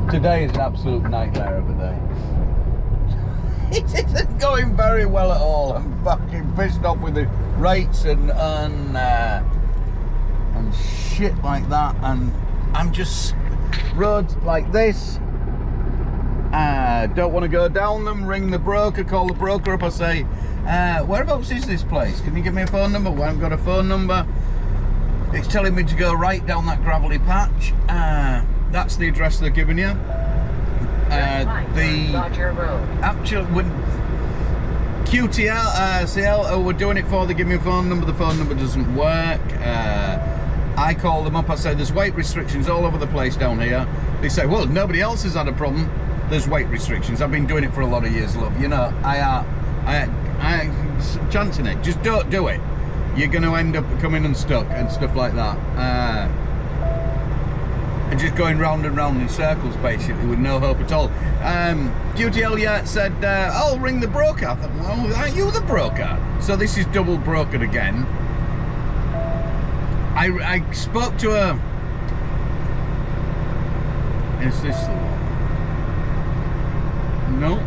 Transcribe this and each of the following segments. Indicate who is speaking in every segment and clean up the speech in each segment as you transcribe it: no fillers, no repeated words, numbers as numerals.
Speaker 1: Today is an absolute nightmare of a day. It isn't going very well at all. I'm fucking pissed off with the rates and shit like that, and I'm just roads like this. Don't want to go down them. Ring the broker, call the broker up. I say, whereabouts is this place? Can you give me a phone number? Well, I haven't got a phone number. It's telling me to go right down that gravelly patch. That's the address they're giving you. The actual when QTL we're doing it for, they give me a phone number. The phone number doesn't work. I call them up. I say there's weight restrictions all over the place down here. They say, well, nobody else has had a problem. There's weight restrictions. I've been doing it for a lot of years, love. You know, I chancing it. Just don't do it. You're going to end up coming unstuck and stuff like that. And just going round and round in circles, basically, with no hope at all. QTL said, I'll ring the broker. I thought, well, aren't you the broker? So this is double brokered again. I spoke to her. Is this the one? No.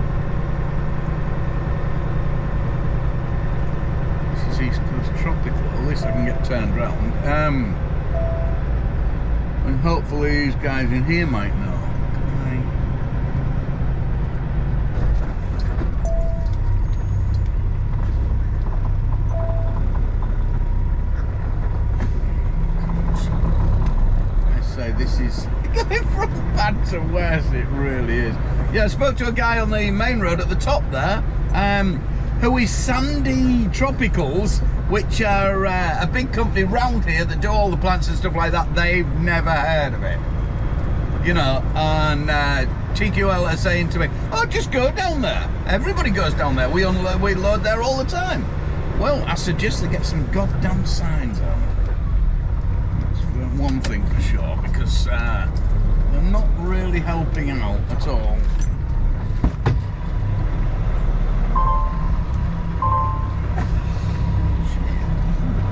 Speaker 1: This is East Coast Tropical. At least I can get turned round. And hopefully these guys in here might know. This is going from bad to worse, it really is. Yeah, I spoke to a guy on the main road at the top there, who is Sandy Tropicals, which are a big company round here that do all the plants and stuff like that. They've never heard of it, you know. And TQL are saying to me, oh, just go down there. Everybody goes down there. We load there all the time. Well, I suggest they get some goddamn signs out. One thing for sure, because they're not really helping out at all.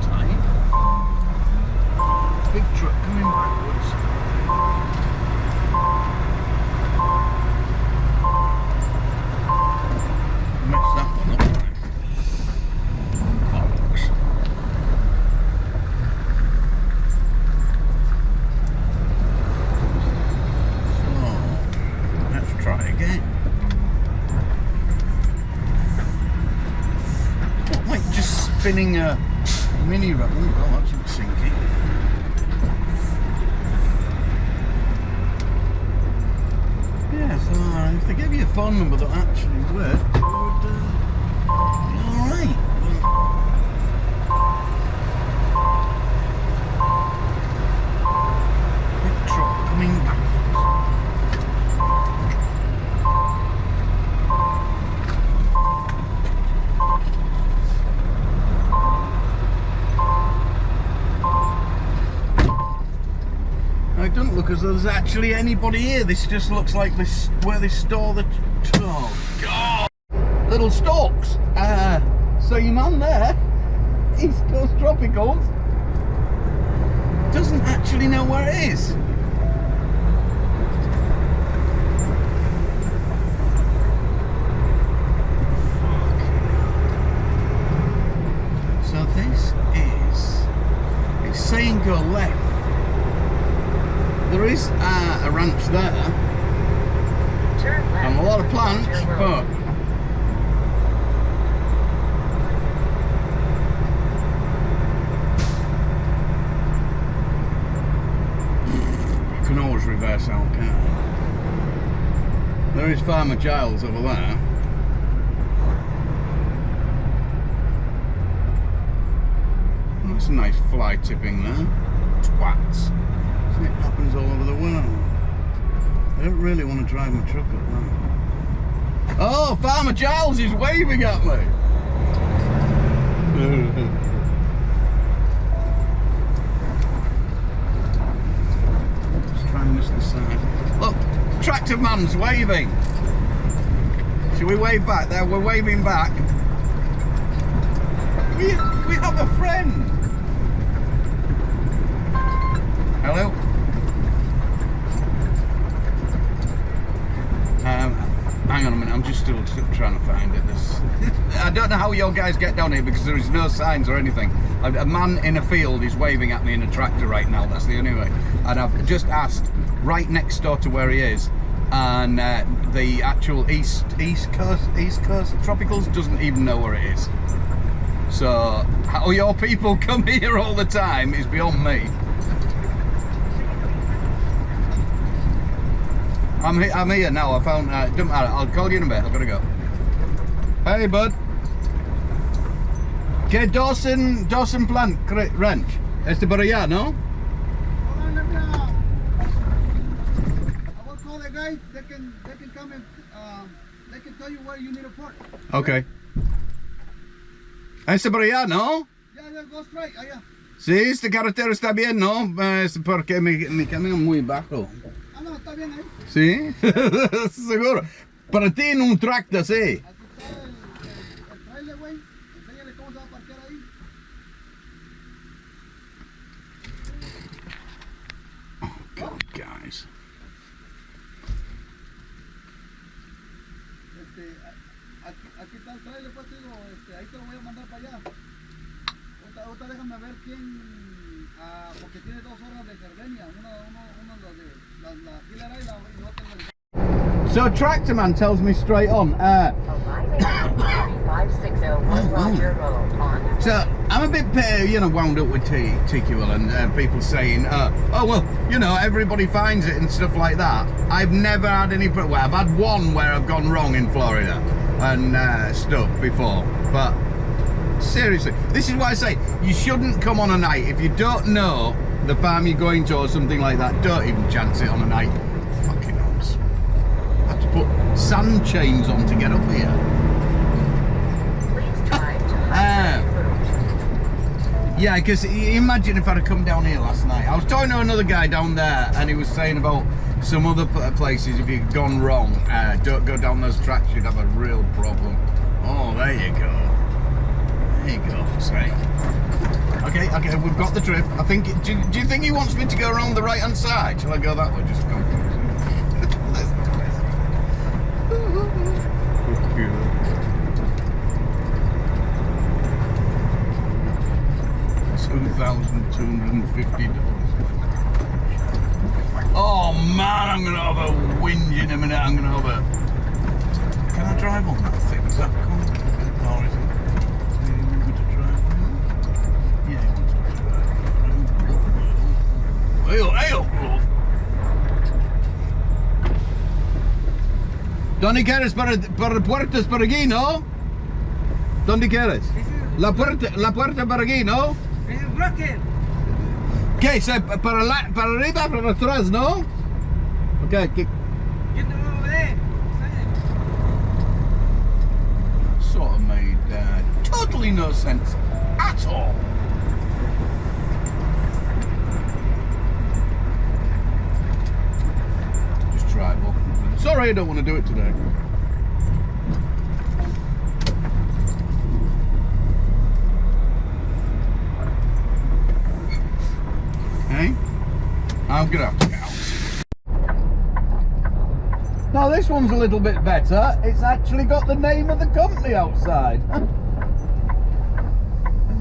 Speaker 1: Tight. Big truck coming backwards. Messed that one up. Spinning a mini run. Oh, that's not sinking. Yeah, so if they gave you a phone number that actually worked, it would be alright. Big truck coming backwards. It doesn't look as though there's actually anybody here. This just looks like this where they store the... Oh, God! Little stalks. So your man there, East Coast Tropicals, doesn't actually know where it is. So this is... It's saying go left. There is a ranch there, and a lot of plants, but you can always reverse out, can't you? There is Farmer Giles over there. That's a nice fly tipping there. Twats. It happens all over the world. I don't really want to drive my truck up there. Oh, Farmer Giles is waving at me. Let's try and miss the side. Look, tractor man's waving. Should we wave back there? We're waving back. We have a friend. Hello? I'm just still trying to find it. I don't know how your guys get down here because there is no signs or anything. A man in a field is waving at me in a tractor right now. That's the only way. And I've just asked right next door to where he is, and the actual East Coast Tropicals doesn't even know where it is. So how your people come here all the time is beyond me. I'm here now. I found. Don't matter. I'll call you in a bit. I've got to go. Hey, bud. Que Dawson Plant Ranch. Este por allá, no?
Speaker 2: I will call the guys. They can come and they can tell you where you need to park.
Speaker 1: Okay. Este por allá, no?
Speaker 2: Yeah, go straight. Allá.
Speaker 1: Sí, esta carretera está bien, ¿no? Es porque mi camino es muy bajo.
Speaker 2: Ah, no, está bien ahí.
Speaker 1: Sí, seguro. Para ti en un tractor, sí.
Speaker 2: Aquí está el trailer, güey. Enséñale cómo se va a parquear ahí.
Speaker 1: Oh, God, guys.
Speaker 2: Aquí está el trailer, pues, digo, ahí te lo voy a mandar para allá. Ahorita déjame ver quién, porque tiene 2 horas de Gardenia, uno de la Hilera y la otra de la...
Speaker 1: So tractor man tells me straight on. So I'm a bit, wound up with TQL and people saying, oh well, everybody finds it and stuff like that. I've never had any. Well, I've had one where I've gone wrong in Florida and stuff before, but seriously, this is why I say you shouldn't come on a night if you don't know the farm you're going to or something like that. Don't even chance it on a night. Fucking horse. I have to put sand chains on to get up here.
Speaker 3: Please drive to
Speaker 1: Yeah, because imagine if I'd have come down here last night. I was talking to another guy down there and he was saying about some other places, if you've gone wrong, don't go down those tracks, you'd have a real problem. Oh, there you go. There you go, say. Okay, we've got the drift. I think. Do you think he wants me to go around the right-hand side? Shall I go that way? Just go. 2,250 dollars. Oh man, I'm gonna have a whinge in a minute. I'm gonna have a. Can I drive on that thing? Is that cool? Or is it? ¿Dónde quieres para puertas para aquí, no? ¿Dónde quieres? La puerta para aquí, ¿no? ¿Qué? Para arriba, para atrás, ¿no? Okay. Sort of made totally no sense at all. Just drive off. Sorry, I don't want to do it today. Okay, I'm gonna have to get out. Now this one's a little bit better. It's actually got the name of the company outside. I don't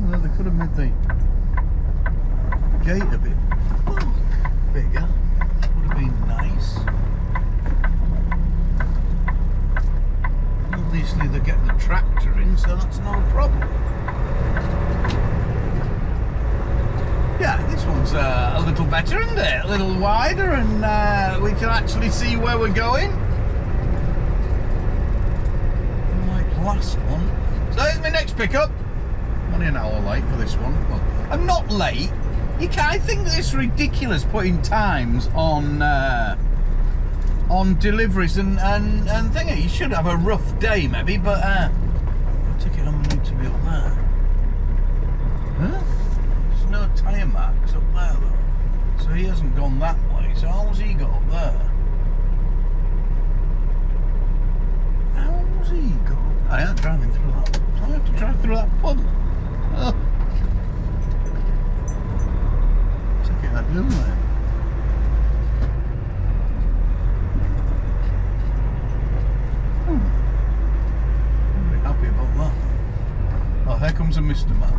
Speaker 1: know, they could have made the gate a bit bigger. Would have been nice. Obviously they get the tractor in, so that's no problem. Yeah, this one's a little better, isn't it? A little wider, and we can actually see where we're going. Like the last one. So here's my next pickup. Only an hour late for this one. Well, I'm not late. I think that it's ridiculous putting times on deliveries and thingy. You should have a rough day maybe, but I take it I'm going to be up there. Huh? There's no tyre marks up there though, so he hasn't gone that way. So how's he got up there? How's he got? I am driving through that. Do I have to drive through that pub? Oh. Take it I do, mate. comes a Mr. Man.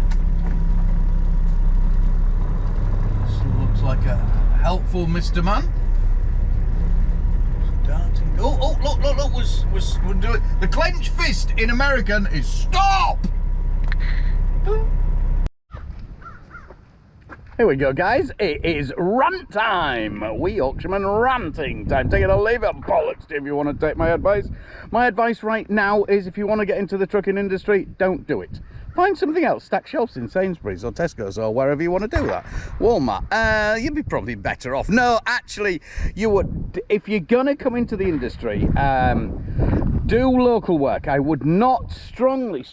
Speaker 1: This looks like a helpful Mr. Man. Starting. Oh, look, we're doing the clenched fist in American is stop! Here we go, guys. It is rant time. We Yorkshiremen ranting time. Take it or leave it. Bollocks if you want to take my advice. My advice right now is if you want to get into the trucking industry, don't do it. Find something else. Stack shelves in Sainsbury's or Tesco's or wherever you want to do that. Walmart. You'd be probably better off. No, actually, you would. If you're going to come into the industry, do local work. I would not strongly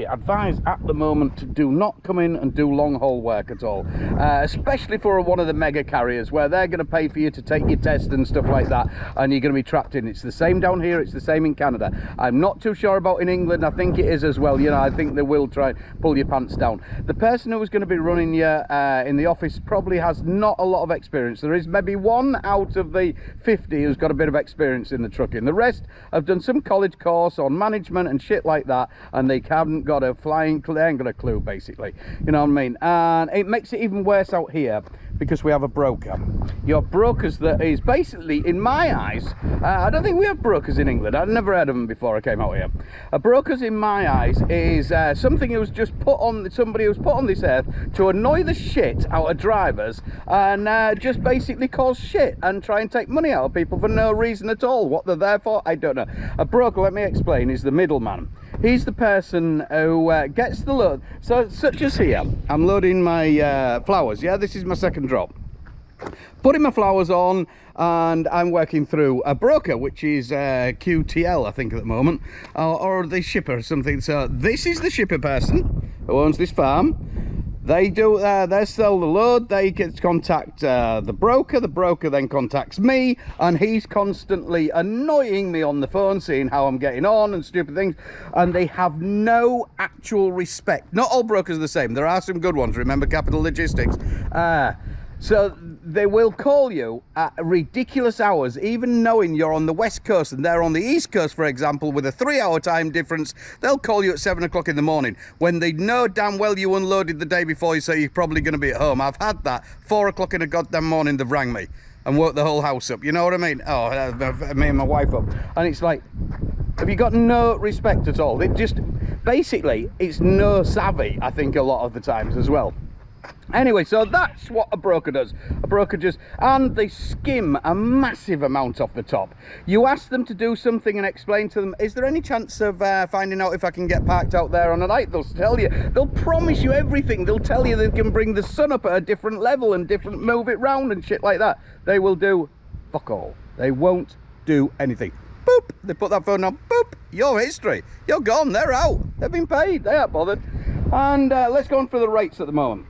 Speaker 1: advise at the moment to do not come in and do long haul work at all, especially for one of the mega carriers where they're going to pay for you to take your test and stuff like that, and you're going to be trapped in. It's the same down here, it's the same in Canada. I'm not too sure about in England. I think it is as well. You know, I think they will try and pull your pants down. The person who is going to be running you in the office probably has not a lot of experience. There is maybe 1 out of the 50 who's got a bit of experience in the trucking. The rest have done some college course on management and shit like that, and they haven't got a flying clue. They ain't got a clue, basically. You know what I mean? And it makes it even worse out here because we have a broker. Your brokers, that is basically, in my eyes, I don't think we have brokers in England. I'd never heard of them before I came out here. A brokers, in my eyes, is something who was just put on, somebody who's put on this earth to annoy the shit out of drivers and just basically cause shit and try and take money out of people for no reason at all. What they're there for, I don't know. A broker, let me explain, is the middleman. He's the person who gets the load. So, such as here, I'm loading my flowers. Yeah, this is my second drop. Putting my flowers on, and I'm working through a broker, which is QTL, I think, at the moment, or the shipper or something. So this is the shipper person who owns this farm. They do, they sell the load, they get to contact the broker then contacts me, and he's constantly annoying me on the phone, seeing how I'm getting on and stupid things, and they have no actual respect. Not all brokers are the same. There are some good ones, remember Capital Logistics. So they will call you at ridiculous hours, even knowing you're on the west coast and they're on the east coast, for example, with a 3-hour time difference. They'll call you at 7 o'clock in the morning when they know damn well you unloaded the day before, so you're probably going to be at home. I've had that. 4 o'clock in the goddamn morning, they've rang me and woke the whole house up. You know what I mean? Oh, me and my wife up. And it's like, have you got no respect at all? It just, basically, it's no savvy, I think, a lot of the times as well. Anyway, so that's what a broker does. A broker just, and they skim a massive amount off the top. You ask them to do something and explain to them, is there any chance of finding out if I can get parked out there on a night? They'll tell you, they'll promise you everything. They'll tell you they can bring the sun up at a different level and move it round and shit like that. They will do fuck all. They won't do anything. Boop, they put that phone on, boop, your history. You're gone, they're out. They've been paid, they aren't bothered. And let's go on for the rates at the moment.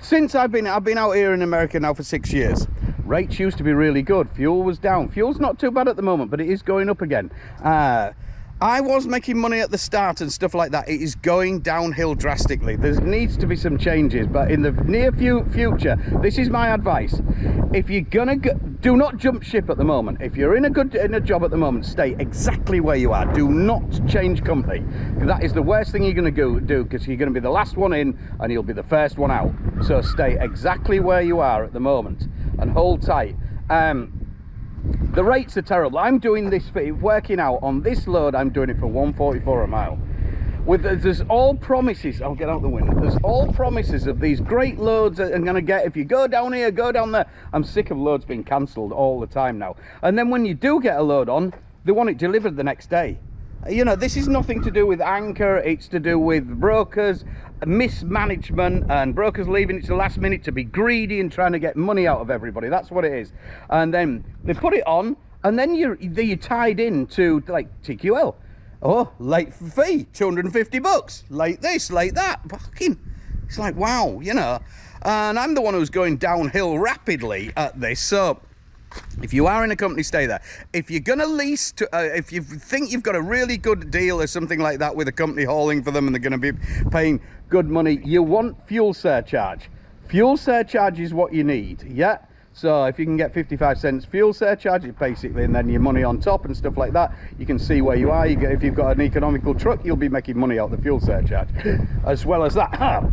Speaker 1: Since I've been out here in America now for 6 years, rates used to be really good. Fuel was down. Fuel's not too bad at the moment, but it is going up again. I was making money at the start and stuff like that. It is going downhill drastically. There needs to be some changes, but in the near future, this is my advice. If you're gonna do not jump ship at the moment. If you're in a job at the moment, stay exactly where you are. Do not change company. That is the worst thing you're gonna do, because you're gonna be the last one in and you'll be the first one out. So stay exactly where you are at the moment and hold tight. The rates are terrible. I'm doing this for working out on this load. I'm doing it for 144 a mile. There's all promises. I'll get out the window. There's all promises of these great loads that I'm going to get. If you go down here, go down there. I'm sick of loads being cancelled all the time now. And then when you do get a load on, they want it delivered the next day. You know, this is nothing to do with anchor. It's to do with brokers, mismanagement, and brokers leaving it to the last minute to be greedy and trying to get money out of everybody. That's what it is. And then they put it on, and then you're tied into like TQL. Oh, late fee, 250 bucks. Late this, late that. Fucking, it's like, wow, you know. And I'm the one who's going downhill rapidly at this. So if you are in a company, stay there. If you're going to lease, if you think you've got a really good deal or something like that with a company hauling for them and they're going to be paying good money, you want fuel surcharge. Fuel surcharge is what you need, yeah? So if you can get 55 cents fuel surcharge, it basically, and then your money on top and stuff like that, you can see where you are. If you've got an economical truck, you'll be making money out the fuel surcharge. As well as that,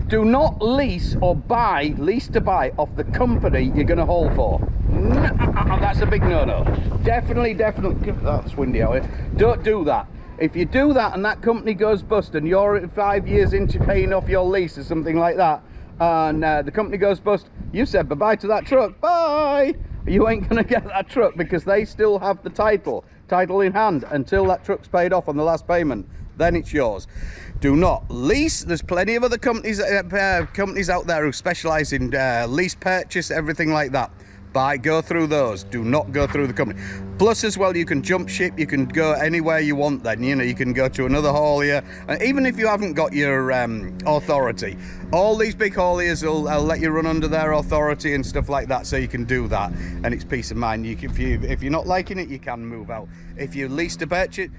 Speaker 1: do not lease or buy, lease to buy off the company you're going to haul for. That's a big no-no. Definitely, that's windy out here. Don't do that. If you do that and that company goes bust and you're 5 years into paying off your lease or something like that, and the company goes bust, you said bye-bye to that truck. Bye! You ain't gonna get that truck because they still have the title in hand until that truck's paid off on the last payment. Then it's yours. Do not lease. There's plenty of other companies out there who specialize in lease purchase, everything like that. Go through those. Do not go through the company. Plus, as well, you can jump ship. You can go anywhere you want. Then you can go to another haulier, even if you haven't got your authority. All these big hauliers will let you run under their authority and stuff like that, so you can do that, and it's peace of mind. If you're not liking it, you can move out. If you lease to purchase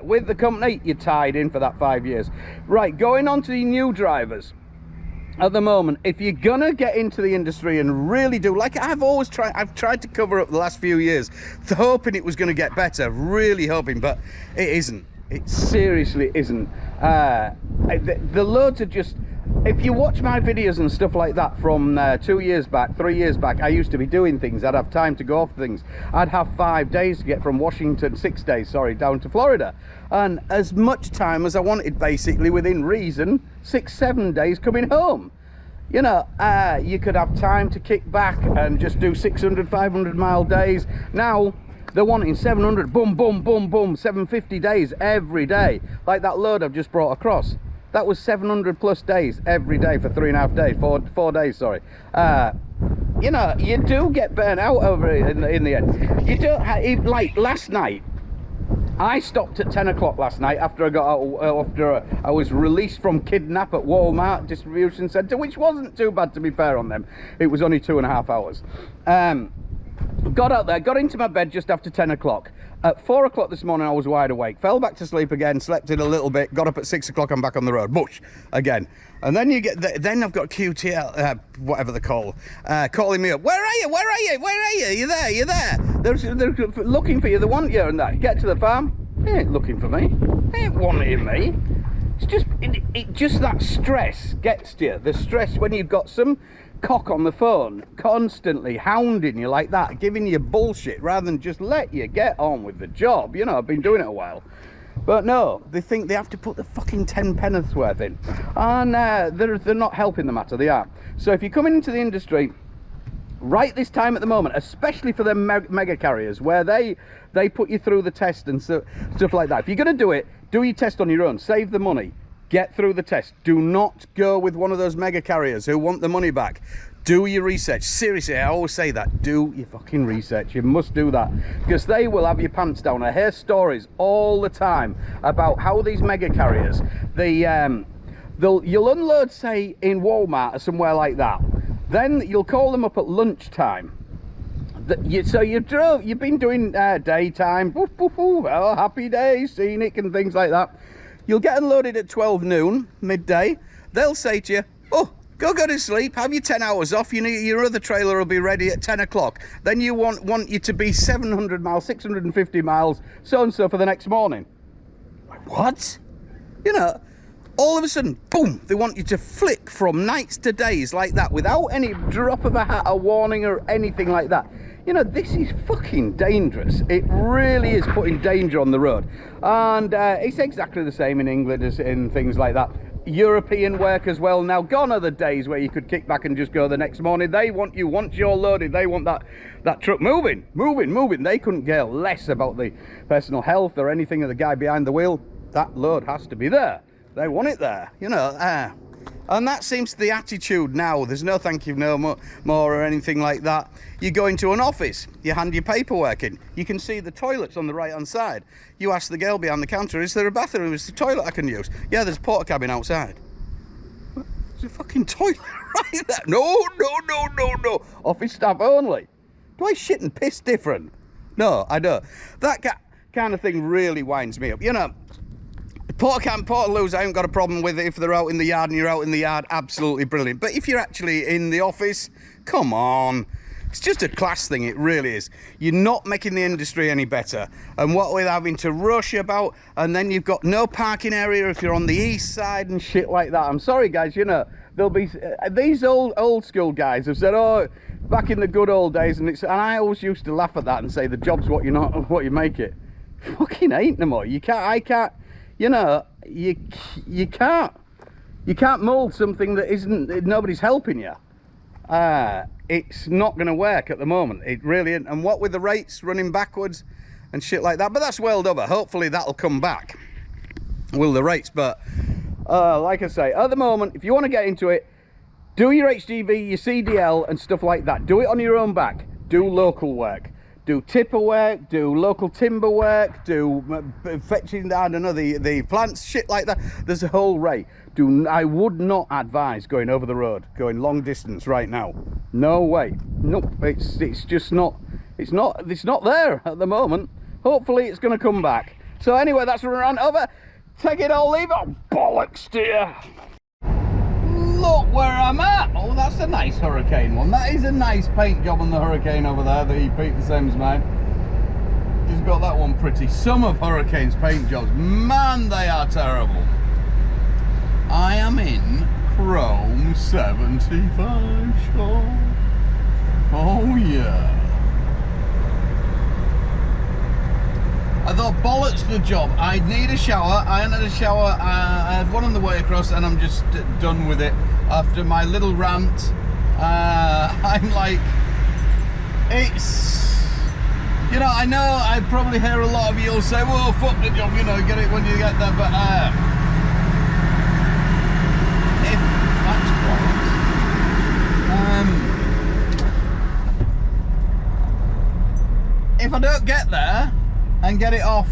Speaker 1: with the company, you're tied in for that 5 years. Right, going on to the new drivers. At the moment, if you're gonna get into the industry and really do, like I've tried to cover up the last few years, hoping it was gonna get better, really hoping, but it isn't. It seriously isn't. The loads are just, if you watch my videos and stuff like that from 2 years back, 3 years back, I used to be doing things. I'd have time to go off things. I'd have 5 days to get from Washington, 6 days, sorry, down to Florida. And as much time as I wanted, basically, within reason, 6-7 days coming home. You know, you could have time to kick back and just do 600, 500 mile days. Now, they're wanting 700, boom, boom, boom, boom, 750 days every day. Like that load I've just brought across. That was 700 plus days every day for 3.5 days, 4 days, sorry. You know, you do get burnt out over it in the end. You don't, like last night, I stopped at 10 o'clock last night after I got out, after I was released from kidnap at Walmart distribution centre, which wasn't too bad, to be fair on them. It was only 2.5 hours. Got out there, got into my bed just after 10 o'clock. At 4 o'clock this morning, I was wide awake, fell back to sleep again, slept in a little bit, got up at 6 o'clock, I'm back on the road, bush, again. And then then I've got QTL, whatever they're called, calling me up. Where are you? Where are you? Where are you? You're there, you're there. They're looking for you, they want you and that. Get to the farm, they ain't looking for me. They ain't wanting me. It's just, just that stress gets to you. The stress when you've got some cock on the phone constantly hounding you like that, giving you bullshit rather than just let you get on with the job. You know, I've been doing it a while, but no, they think they have to put the fucking 10 pence worth in, and they're not helping the matter. They are. So if you're coming into the industry right this time at the moment, especially for the mega carriers where they put you through the test and stuff like that, if you're going to do it, do your test on your own, save the money. Get through the test. Do not go with one of those mega carriers who want the money back. Do your research. Seriously, I always say that. Do your fucking research. You must do that, because they will have your pants down. I hear stories all the time about how these mega carriers, you'll unload, say, in Walmart or somewhere like that. Then you'll call them up at lunchtime. So you've been doing daytime, oh, happy days, scenic and things like that. You'll get unloaded at 12 noon, midday. They'll say to you, oh, go to sleep, have your 10 hours off, your other trailer will be ready at 10 o'clock. Then you want you to be 700 miles, 650 miles, so-and-so for the next morning. What? You know, all of a sudden, boom, they want you to flick from nights to days like that without any drop of a hat or warning or anything like that. You know, this is fucking dangerous. It really is putting danger on the road. And it's exactly the same in England as in things like that. European work as well. Now, gone are the days where you could kick back and just go the next morning. They want you, once you're loaded, they want that truck moving. They couldn't care less about the personal health or anything of the guy behind the wheel. That load has to be there. They want it there, you know. And that seems the attitude now. There's no thank you no more or anything like that. You go into an office, you hand your paperwork in, you can see the toilets on the right hand side. You ask the girl behind the counter, is there a bathroom, is there a toilet I can use? Yeah, there's a porta cabin outside. There's a fucking toilet right there. No. Office staff only. Do I shit and piss different? No, I don't. That kind of thing really winds me up. You know, Portaloos, I haven't got a problem with it. If they're out in the yard and you're out in the yard, absolutely brilliant. But if you're actually in the office, come on. It's just a class thing, it really is. You're not making the industry any better. And what with having to rush about, and then you've got no parking area if you're on the east side and shit like that. I'm sorry, guys, you know, there'll be these old school guys have said, oh, back in the good old days, and I always used to laugh at that and say the job's what you make it. Fucking ain't no more. I can't, you know, you can't mold something that isn't, nobody's helping you. It's not going to work at the moment. It really isn't. And what with the rates running backwards and shit like that, but that's world over. Hopefully that'll come back, will the rates. But like I say, at the moment, if you want to get into it, do your HGV, your CDL and stuff like that. Do it on your own back. Do local work. Do tipper work, do local timber work, do fetching, I don't know, the plants, shit like that. There's a whole rate. I would not advise going over the road, going long distance right now. No way. Nope, it's just not, it's not there at the moment. Hopefully it's going to come back. So anyway, that's a rant over. Take it or leave it. Bollocks to you. Look where I'm at. Oh, that's a nice Hurricane one. That is a nice paint job on the Hurricane over there that he painted the same as mine. He's got that one pretty. Some of Hurricane's paint jobs, man, they are terrible. I am in Chrome 75 shop. Oh yeah. I thought, bollocks the job. I'd need a shower. I hadn't had a shower. I had one on the way across and I'm just done with it. After my little rant, I'm like, it's, you know, I know I probably hear a lot of you say, well, fuck the job, you know, get it when you get there, but if that's quiet, if I don't get there and get it off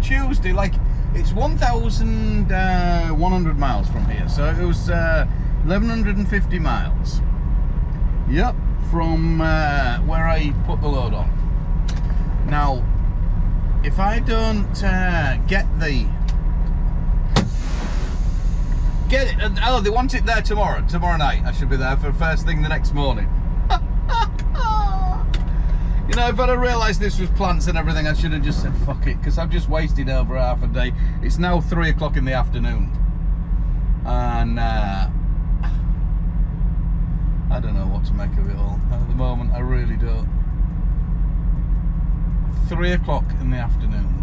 Speaker 1: Tuesday, like, it's 1,100 miles from here, so it was 1,150 miles. Yep, from where I put the load on. Now, if I don't get it, oh, they want it there tomorrow night. I should be there for first thing the next morning. You know, if I'd have realised this was plants and everything, I should have just said fuck it, because I've just wasted over half a day. It's now 3 o'clock in the afternoon, and I don't know what to make of it all at the moment. I really don't. 3 o'clock in the afternoon.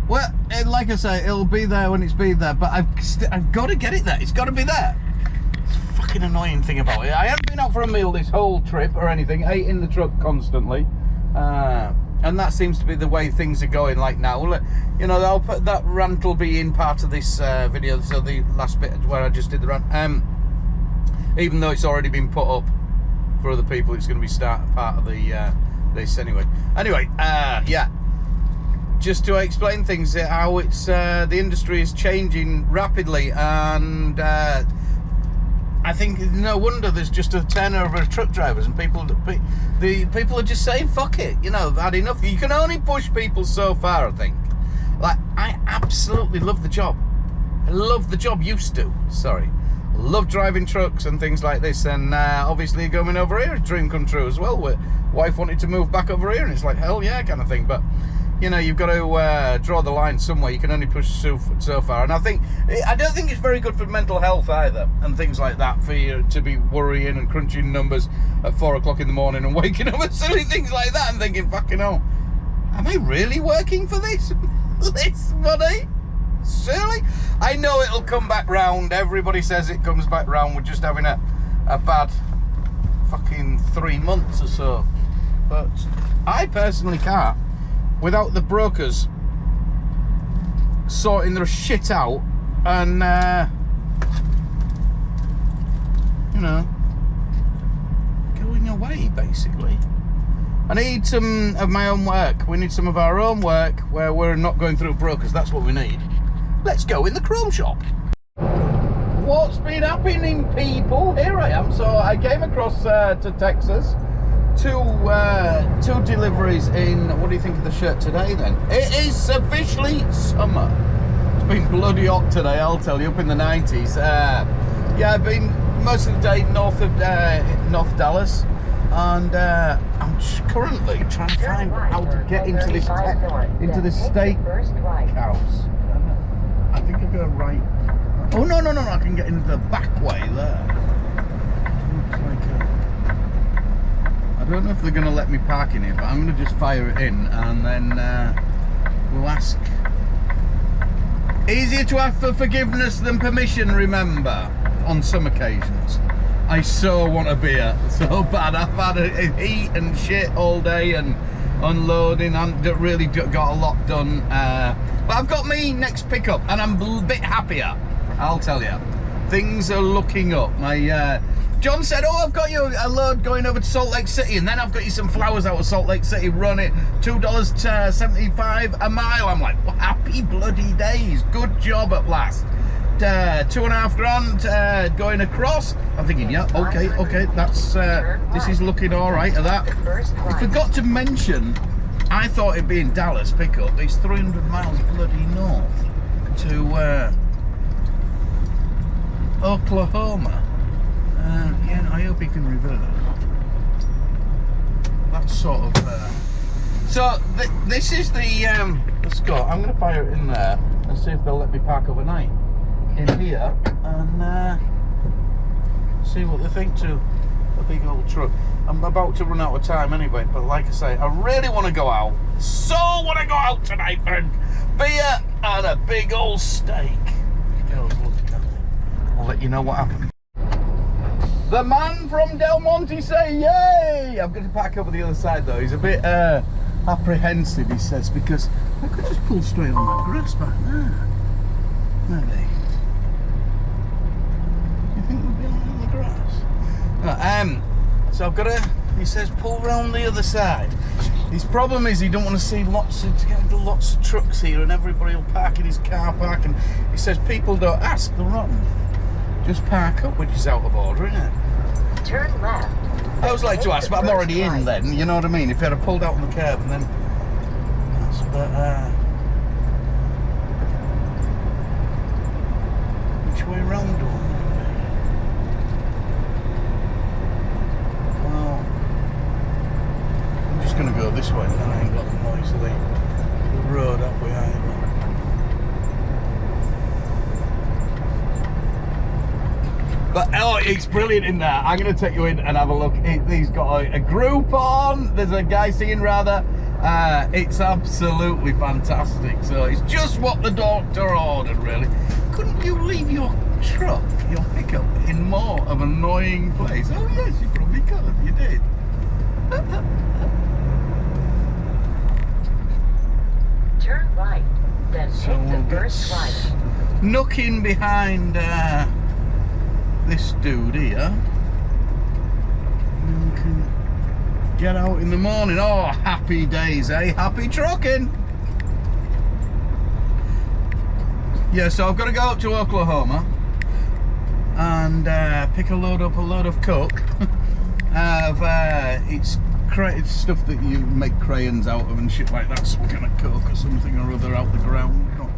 Speaker 1: Well, like I say, it'll be there when it's been there, but I've got to get it there. It's got to be there. Fucking annoying thing about it. I haven't been out for a meal this whole trip or anything. Ate in the truck constantly, and that seems to be the way things are going. Like now, you know, I'll put that rant will be in part of this video. So the last bit where I just did the rant, even though it's already been put up for other people, it's going to be part of the this anyway. Yeah. Just to explain things, how it's the industry is changing rapidly, and I think no wonder there's just a turnover of truck drivers, and people are just saying fuck it, you know, I've had enough. You can only push people so far, I think. Like, I absolutely love the job. I love the job, used to, sorry. I love driving trucks and things like this, and obviously going over here, a dream come true as well. Where wife wanted to move back over here, and it's like, hell yeah, kind of thing. But you know, you've got to draw the line somewhere. You can only push so far, and I don't think it's very good for mental health either, and things like that, for you to be worrying and crunching numbers at 4 o'clock in the morning and waking up and silly things like that and thinking, fucking hell, am I really working for this money? Silly. I know it'll come back round. Everybody says it comes back round. We're just having a bad fucking 3 months or so, but I personally can't. Without the brokers sorting their shit out and, you know, going away, basically. I need some of my own work. We need some of our own work where we're not going through brokers. That's what we need. Let's go in the chrome shop. What's been happening, people? Here I am. So I came across to Texas two deliveries in. What do you think of the shirt today then? It is officially summer. It's been bloody hot today, I'll tell you, up in the 90s. Yeah, I've been most of the day north of North Dallas, and I'm currently trying to find how to get into this steakhouse. I think I go right. Oh no! I can get into the back way there. Looks like I don't know if they're going to let me park in here, but I'm going to just fire it in, and then we'll ask. Easier to ask for forgiveness than permission, remember, on some occasions. I so want a beer, so bad. I've had a heat and shit all day and unloading, and really got a lot done. But I've got me next pickup, and I'm a bit happier, I'll tell you. Things are looking up. My John said, oh, I've got you a load going over to Salt Lake City, and then I've got you some flowers out of Salt Lake City, run it, $2.75 a mile. I'm like, well, happy bloody days, good job at last. $2.5 grand going across. I'm thinking, yeah, okay, that's this is looking all right at that. I forgot to mention, I thought it'd be in Dallas pickup. It's 300 miles bloody north to Oklahoma. Yeah, I hope he can reverse. That's sort of. So this is the. Let's go. I'm going to fire it in there and see if they'll let me park overnight in here, and see what they think to a big old truck. I'm about to run out of time anyway, but like I say, I really want to go out. So want to go out tonight for a beer and a big old steak. Girls looking at me. I'll let you know what happened. The man from Del Monte say, yay! I'm going to park over the other side though. He's a bit apprehensive, he says, because I could just pull straight on that grass back there. Maybe. You think we'll be on the grass? No, so I've got to, he says, pull round the other side. His problem is he don't want to see lots of trucks here, and everybody will park in his car park, and he says people don't ask, they're rotten. Just park up, which is out of order, isn't it?
Speaker 3: Turn left.
Speaker 1: I always like to ask, but I'm already in then, you know what I mean? If I had pulled out on the curb and then... which way round do I want to be? Well, I'm just going to go this way, and then I ain't got the noisily the road up behind me. But oh, it's brilliant in there. I'm going to take you in and have a look. He's got a group on. There's a guy singing rather. It's absolutely fantastic. So it's just what the doctor ordered, really. Couldn't you leave your truck, your pickup, in more of an annoying place? Oh yes, you probably could. You did.
Speaker 3: Turn right, then
Speaker 1: So
Speaker 3: take the
Speaker 1: we'll
Speaker 3: first right.
Speaker 1: Nooking behind this dude here. You can get out in the morning. Oh, happy days, eh? Happy trucking. Yeah, so I've got to go up to Oklahoma and pick a load of coke. It's stuff that you make crayons out of and shit like that, some kind of coke or something or other out the ground, not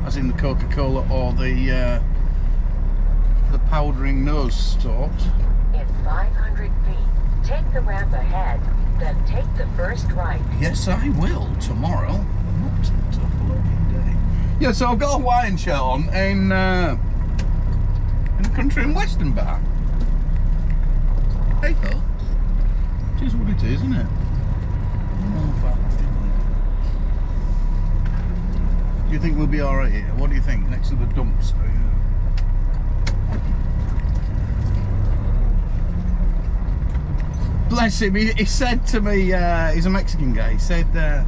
Speaker 1: as in the Coca-Cola or the powdering nose sort.
Speaker 3: In 500 feet, take the ramp ahead, then take the first right.
Speaker 1: Yes, I will tomorrow. What a bloody day. Yeah, so I've got a Hawaiian shirt on in a country and western bar. Hey ho. It is what it is, isn't it? Do you think we'll be alright here? What do you think? Next to the dumps? Bless him, he said to me, he's a Mexican guy, he said, are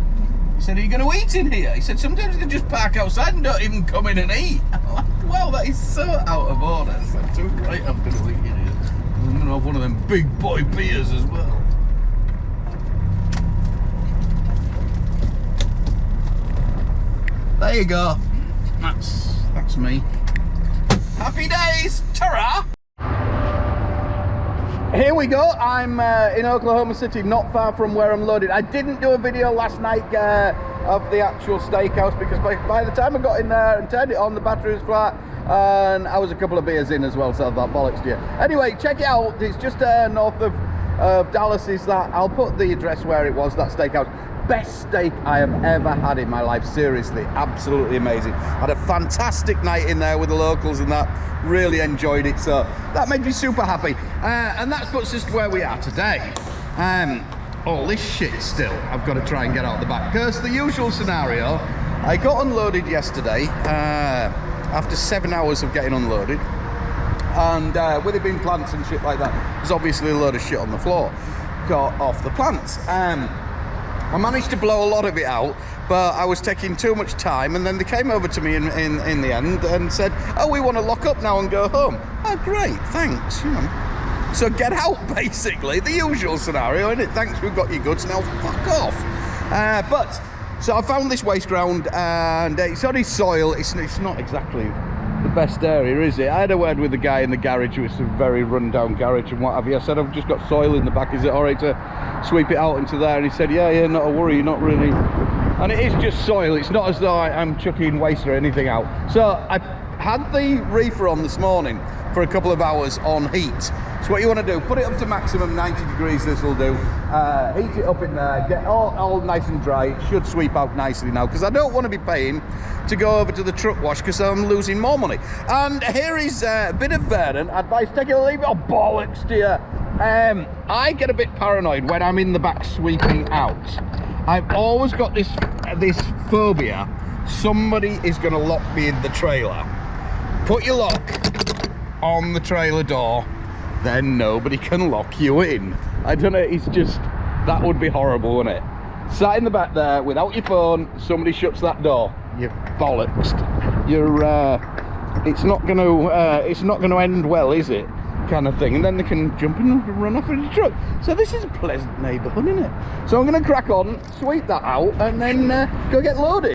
Speaker 1: you going to eat in here? He said, sometimes they just park outside and don't even come in and eat. I'm like, well, that is so out of order. I said, too right, I'm going to eat in here. I'm going to have one of them big boy beers as well. There you go. That's me. Happy days! Ta-ra! Here we go. I'm in Oklahoma City, not far from where I'm loaded. I didn't do a video last night of the actual steakhouse because by the time I got in there and turned it on, the battery was flat and I was a couple of beers in as well, so that bollocks to you. Anyway, check it out. It's just north of Dallas. Is that? I'll put the address where it was, that steakhouse. Best steak I have ever had in my life, seriously, absolutely amazing. Had a fantastic night in there with the locals and that, really enjoyed it, so that made me super happy. And that puts us to where we are today. All this shit still, I've got to try and get out the back, because the usual scenario, I got unloaded yesterday, after 7 hours of getting unloaded, and with it being plants and shit like that, there's obviously a load of shit on the floor, got off the plants. I managed to blow a lot of it out, but I was taking too much time, and then they came over to me in the end and said, oh, we want to lock up now and go home. Oh, great, thanks, you know. So get out, basically, the usual scenario, isn't it? Thanks, we've got your goods, now fuck off. So I found this waste ground, and it's only soil, it's not exactly the best area, is it? I had a word with the guy in the garage, it was a very run-down garage and what have you. I said, I've just got soil in the back, is it all right to sweep it out into there? And he said, yeah, not a worry, not really. And it is just soil, it's not as though I'm chucking waste or anything out. So I had the reefer on this morning for a couple of hours on heat. So what you want to do, put it up to maximum 90 degrees, this will do. Heat it up in there, get all nice and dry. It should sweep out nicely now, because I don't want to be paying to go over to the truck wash because I'm losing more money. And here is a bit of Vernon advice, take it or leave it, or bollocks to you. I get a bit paranoid when I'm in the back sweeping out. I've always got this phobia, somebody is going to lock me in the trailer. Put your lock on the trailer door, then nobody can lock you in. I don't know, it's just, that would be horrible, wouldn't it? Sat in the back there without your phone, somebody shuts that door, you're bollocksed. It's not gonna end well, is it? Kind of thing. And then they can jump in and run off in the truck. So this is a pleasant neighbourhood, isn't it? So I'm gonna crack on, sweep that out, and then go get loaded.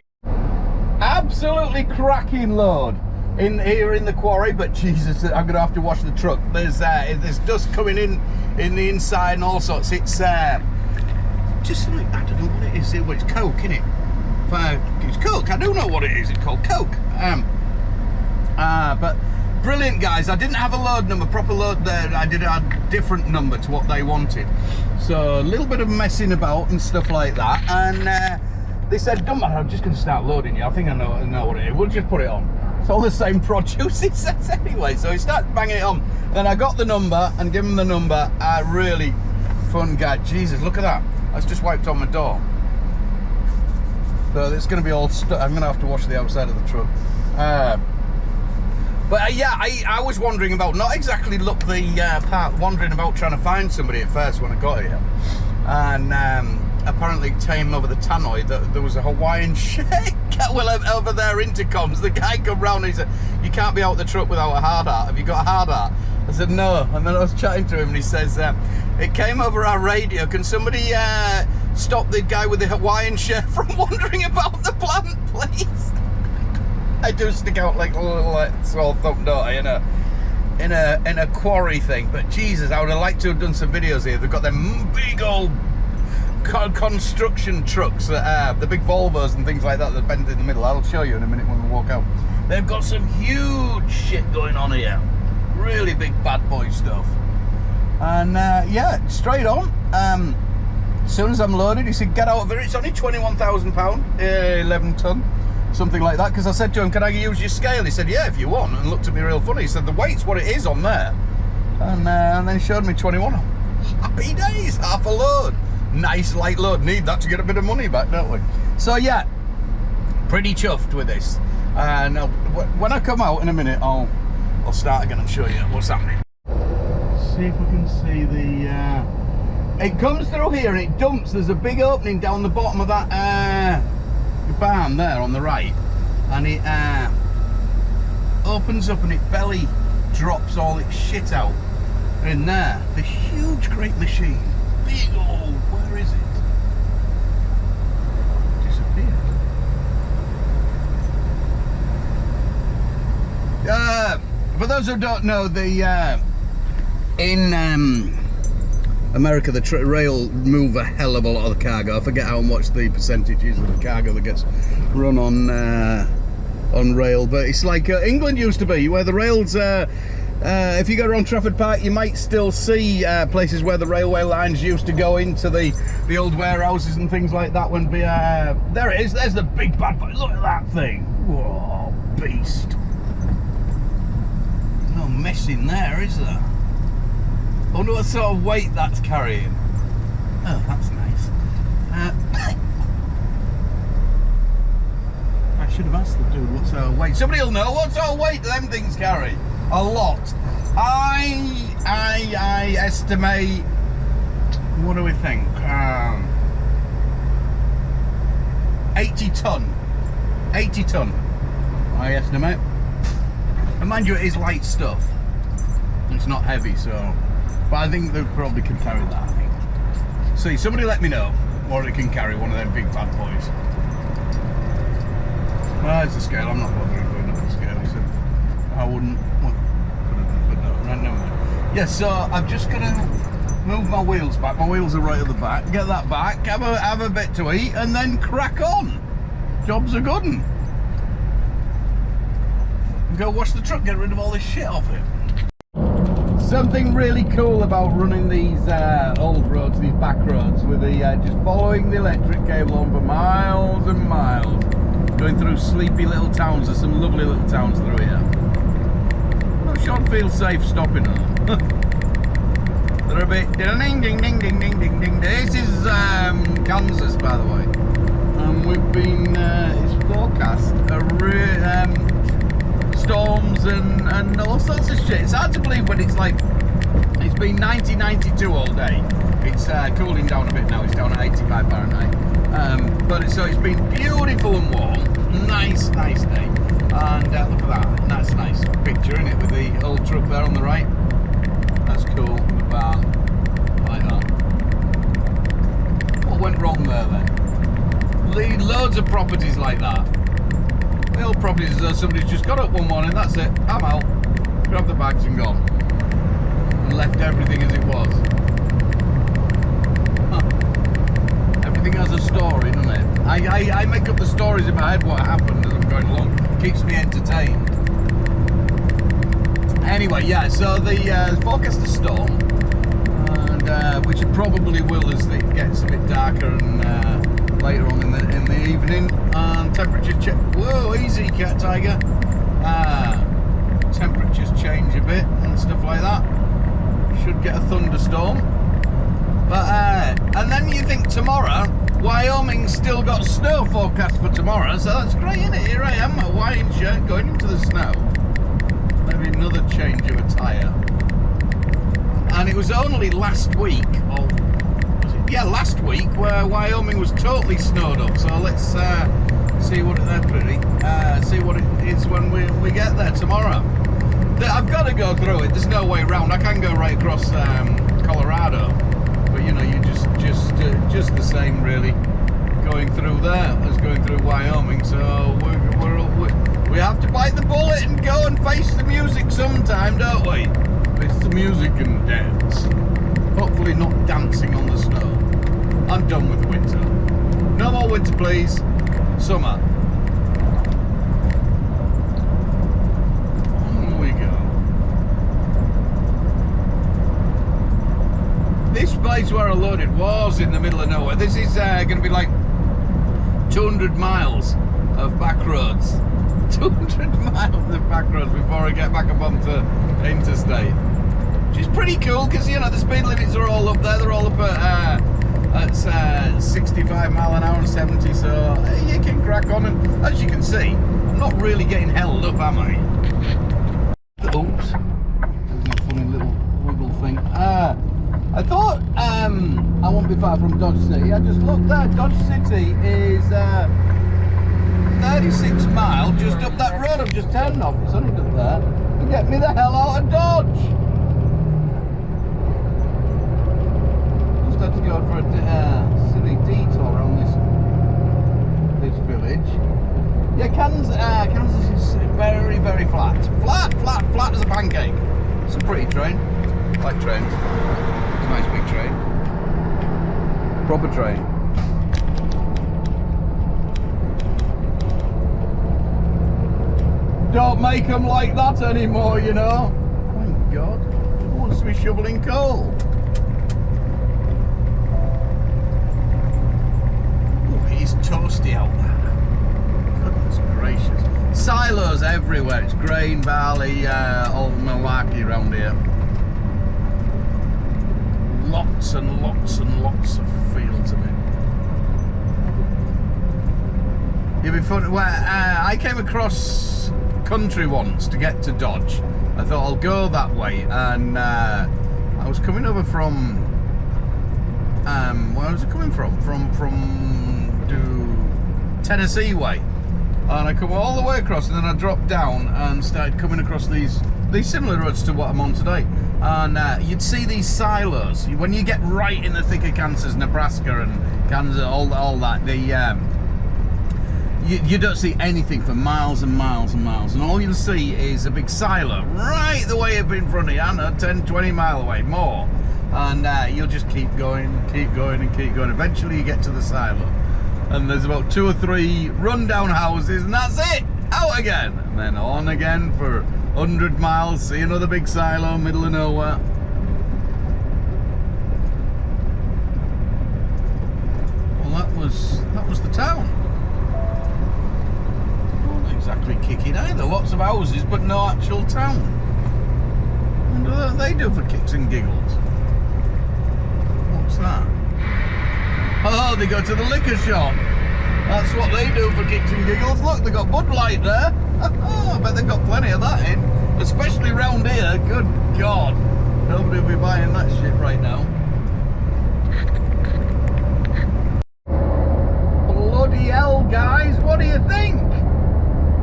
Speaker 1: Absolutely cracking load in here in the quarry, but Jesus, I'm gonna have to wash the truck. There's dust coming in the inside and all sorts. It's just like, I don't know what it is. Well, it's coke, isn't it? It's coke. I do know what it is. It's called coke. But brilliant, guys. I didn't have a load number, proper load there. I did a different number to what they wanted. So a little bit of messing about and stuff like that. And they said, don't matter, I'm just going to start loading you. I think I know what it is. We'll just put it on. It's all the same produce, it says anyway. So he started banging it on. Then I got the number and gave him the number. Really fun guy. Jesus, look at that. That's just wiped on my door. So it's going to be all stuck. I'm going to have to wash the outside of the truck. But yeah, I was wondering about, not exactly wondering about trying to find somebody at first when I got here. And apparently came over the tannoy that there was a Hawaiian shake. Well, over their intercoms, the guy come round and he said, you can't be out the truck without a hard hat. Have you got a hard hat? I said, no. And then I was chatting to him and he says, it came over our radio. Can somebody stop the guy with the Hawaiian shirt from wandering about the plant, please? I do stick out like a little small thumb, don't I, in a quarry thing. But Jesus, I would have liked to have done some videos here. They've got them big old construction trucks, the big Volvos and things like that bend in the middle. I'll show you in a minute when we walk out. They've got some huge shit going on here, really big bad boy stuff. And yeah, straight on. As soon as I'm loaded, he said, get out of here. It's only £21,000, 11 ton, something like that. Because I said to him, can I use your scale? He said, yeah, if you want. And looked at me real funny. He said, the weight's what it is on there. And then showed me 21. Happy days, half a load. Nice light load. Need that to get a bit of money back, don't we? So yeah, pretty chuffed with this. Now when I come out in a minute, I'll start again and show you what's happening. See if we can see the it comes through here and it dumps. There's a big opening down the bottom of that barn there on the right, and it opens up and it belly drops all its shit out in there. The huge great machine, big old, where is it? Disappeared. For those who don't know, the in America, the rail move a hell of a lot of the cargo. I forget how much the percentage is of the cargo that gets run on rail, but it's like England used to be, where the rails. If you go around Trafford Park, you might still see places where the railway lines used to go into the old warehouses and things like that. When there it is. There's the big bad boy. Look at that thing. Whoa, beast. No mess in there, is there? I wonder what sort of weight that's carrying. Oh, that's nice. I should have asked the dude what sort of weight. Somebody will know what sort of weight them things carry. A lot. I estimate. What do we think? 80 ton. 80 ton. I estimate. And mind you, it is light stuff. It's not heavy, so. But I think they probably can carry that. I think. See, somebody let me know what it can carry. One of them big bad boys. Well, it's the scale. I'm not bothering going up the scale. So I wouldn't. But no, right, never mind. Yeah, so I've just got to move my wheels back. My wheels are right at the back. Get that back. Have a bit to eat, and then crack on. Job's a good one. Go wash the truck. Get rid of all this shit off it. Something really cool about running these old roads, these back roads, with the just following the electric cable on for miles and miles, going through sleepy little towns. There's some lovely little towns through here. Not sure I'd feel safe stopping them. They're a bit ding ding ding ding ding ding ding. This is Kansas, by the way, and we've been it's forecast storms and all sorts of shit. It's hard to believe when it's like it's been 90-92 all day. It's cooling down a bit now. It's down at 85 Fahrenheit. But it's been beautiful and warm. Nice day. And look at that. That's nice picture, isn't it, with the old truck there on the right. That's cool. I like that. What went wrong there then? Loads of properties like that. The old properties as though somebody's just got up one morning, that's it, I'm out, grabbed the bags and gone. And left everything as it was. Huh. Everything has a story, doesn't it? I make up the stories in my head what happened as I'm going along. Keeps me entertained. Anyway, yeah, so the forecast a storm, and which it probably will as it gets a bit darker and later on in the evening, and temperatures check. Whoa, easy, cat tiger. Temperatures change a bit and stuff like that. Should get a thunderstorm. But and then you think tomorrow, Wyoming's still got snow forecast for tomorrow, so that's great, isn't it? Here I am, my Hawaiian shirt, going into the snow. Maybe another change of a tyre. And it was only last week, or yeah, last week, where Wyoming was totally snowed up. So let's see what see what it is when we get there tomorrow. I've got to go through it. There's no way around. I can go right across Colorado, but you know, you just the same really going through there as going through Wyoming. So we have to bite the bullet and go and face the music sometime, don't we? Face the music and dance. Hopefully not dancing on the snow. I'm done with the winter. No more winter, please. Summer. On we go. This place where I loaded was in the middle of nowhere. This is going to be like 200 miles of back roads. 200 miles of back roads before I get back up onto interstate. Which is pretty cool because, you know, the speed limits are all up there. They're all up at 65 mile an hour and 70, so you can crack on. And as you can see, I'm not really getting held up, am I? Oops. There's a funny little wiggle thing. I thought I won't be far from Dodge City. I just looked there. Dodge City is 36 miles just up that road I've just turned off. It's only up there. To get me the hell out of Dodge. Had to go for a silly detour around this village. Yeah, Kansas is very, very flat. Flat as a pancake. It's a pretty train. I like trains. It's a nice big train. Proper train. Don't make them like that anymore, you know. Thank God. Who wants to be shoveling coal? Oh, it is toasty out there. Goodness gracious. Silos everywhere. It's grain, barley, all malarkey around here. Lots and lots and lots of fields of it. It'd be fun. Well, I came across country once to get to Dodge. I thought I'll go that way, and I was coming over from where was it coming from? From Tennessee way, and I come all the way across, and then I dropped down and started coming across these similar roads to what I'm on today, and you'd see these silos when you get right in the thick of Kansas, Nebraska, and Kansas, all that. You don't see anything for miles and miles and miles, and all you'll see is a big silo right the way up in front of you, I know, 10, 20 mile away, more, and you'll just keep going and keep going and keep going. Eventually you get to the silo, and there's about 2 or 3 rundown houses, and that's it, out again, and then on again for 100 miles, see another big silo, middle of nowhere. Well, that was the town. Exactly kicking either. Lots of houses, but no actual town. What do they do for kicks and giggles? What's that? Oh, they go to the liquor shop. That's what they do for kicks and giggles. Look, they got Bud Light there. Oh, I bet they've got plenty of that in. Especially round here. Good God. Nobody will be buying that shit right now. Bloody hell, guys. What do you think?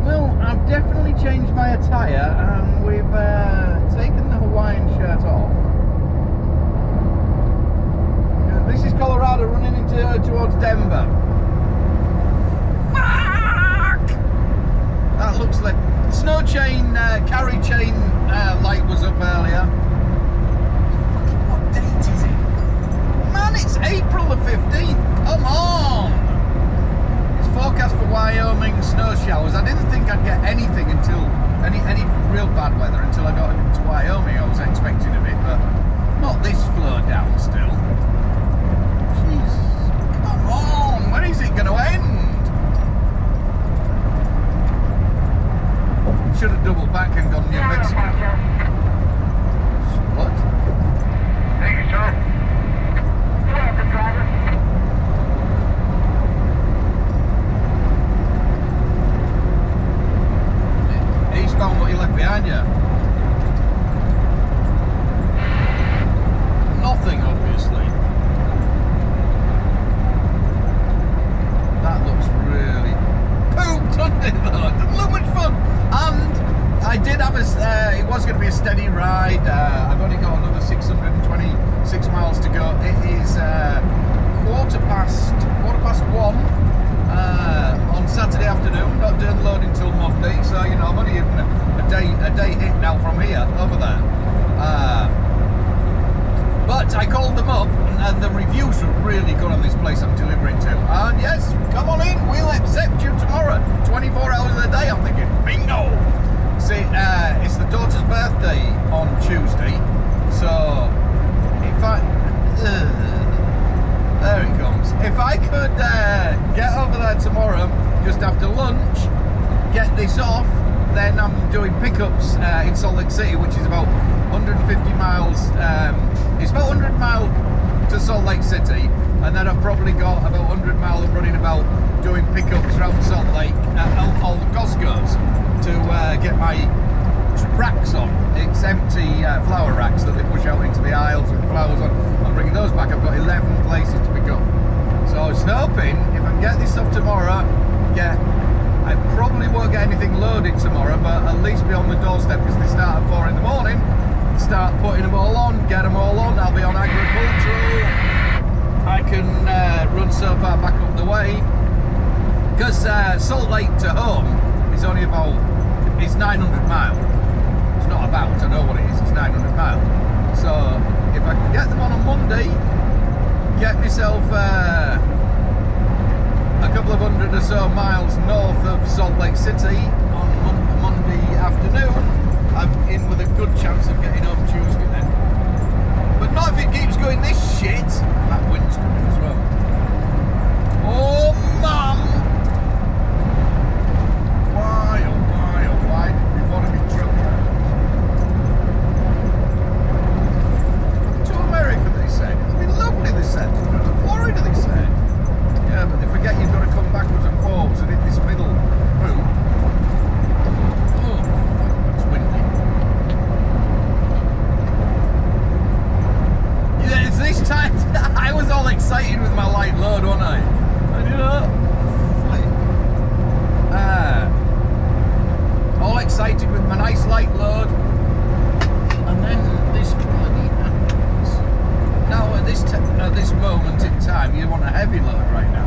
Speaker 1: Well, I've definitely changed my attire, and we've taken the Hawaiian shirt off. This is Colorado running towards Denver. Fuck! That looks like snow chain, carry chain light was up earlier. Fucking what date is it? Man, it's April the 15th. Come on! Forecast for Wyoming snow showers. I didn't think I'd get anything until any real bad weather until I got into Wyoming. I was expecting a bit, but not this flow down still. Jeez, come on, when is it going to end? Should have doubled back and gone New Mexico. What?
Speaker 4: Thank you, sir. You're welcome, driver.
Speaker 1: Eastbound, what you left behind you? Nothing, obviously. That looks really pooped, doesn't it, though? It doesn't look much fun. And I did have it was going to be a steady ride. I've only got another 626 miles to go. It is quarter past 1 on Saturday afternoon. Not doing loading till Monday, so you know I'm only even a day hit now from here over there. But I called them up, and the reviews are really good on this place I'm delivering to. And yes, come on in, we'll accept you tomorrow. 24 hours of the day. I'm thinking, bingo. See, it's the daughter's birthday on Tuesday, so if I there it comes. If I could get over there tomorrow just after lunch, get this off, then I'm doing pickups in Salt Lake City, which is about 150 miles. It's about 100 miles to Salt Lake City, and then I've probably got about 100 miles of running about doing pickups around Salt Lake at all the Costco's to get my racks on. It's empty flower racks that they push out into the aisles with flowers on. I'm bringing those back. I've got 11 places to pick up. So I was hoping if I can get this stuff tomorrow, I probably won't get anything loaded tomorrow, but at least be on the doorstep because they start at 4 in the morning. Start putting them all on, get them all on. I'll be on agricultural. I can run so far back up the way because Salt Lake to home is only about, it's 900 miles. It's not about, I know what it is, it's 900 miles. So if I can get them on a Monday, myself a couple of hundred or so miles north of Salt Lake City on Monday afternoon. I'm in with a good chance of getting home Tuesday then. But not if it keeps going this shit. That wind's coming as well. Oh, Mum! Why, oh why did we want to be truck drivers? To America, they said. It'll be lovely, they said. To Florida, they said. Yeah, but they forget you've got to come backwards and forwards and hit this middle route. Oh, that's windy. Yeah, it's this time. I was all excited with my light load, wasn't I? And you know, all excited with my nice light load, and then this bloody happens. Now at this moment in time, you want a heavy load right now,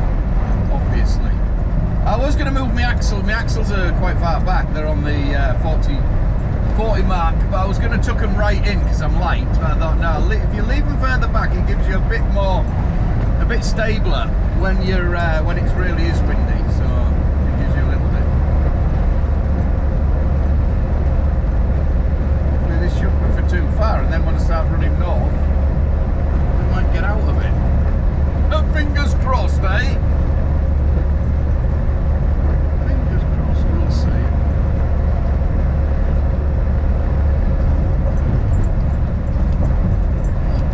Speaker 1: obviously. I was going to move my axle. My axles are quite far back. They're on the 40 mark, but I was going to tuck them right in because I'm light. But I thought, no, if you leave them further back, it gives you a bit stabler when you're when it really is windy. So it gives you a little bit. Hopefully this shouldn't be for too far, and then when I start running north, I might get out of it. Fingers crossed, eh? Fingers crossed, we'll see.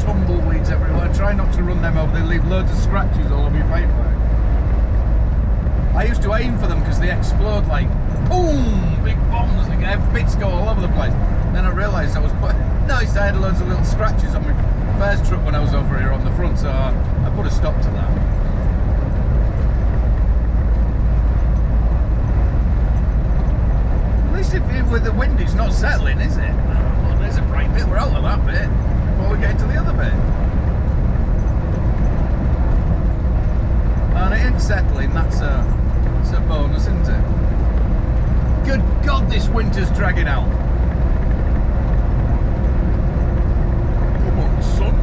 Speaker 1: Tumbleweeds everywhere. Try not to run them over, they leave loads of scratches all over your paintwork. I used to aim for them because they explode like boom, big bombs, and bits go all over the place. Then I realised I was quite nice. I had loads of little scratches on my first truck when I was over here on the front, so I put a stop to that. At least with the wind it's not settling, is it? Oh, there's a bright bit, we're out of that bit before we get into the other bit. And it ain't settling, that's a bonus, isn't it? Good God, this winter's dragging out. Come on, son.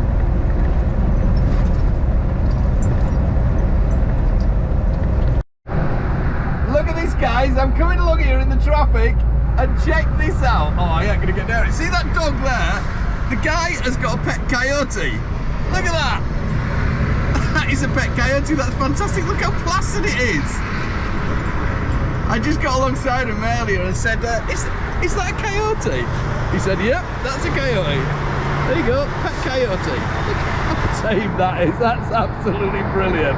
Speaker 1: Look at this, guys. I'm coming along here in the traffic, and check this out. Oh, I ain't gonna get down it. See that dog there? The guy has got a pet coyote. Look at that. That is a pet coyote. That's fantastic. Look how placid it is. I just got alongside him earlier and said, is that a coyote? He said, yep, that's a coyote. There you go, pet coyote. Look how tame that is. That's absolutely brilliant.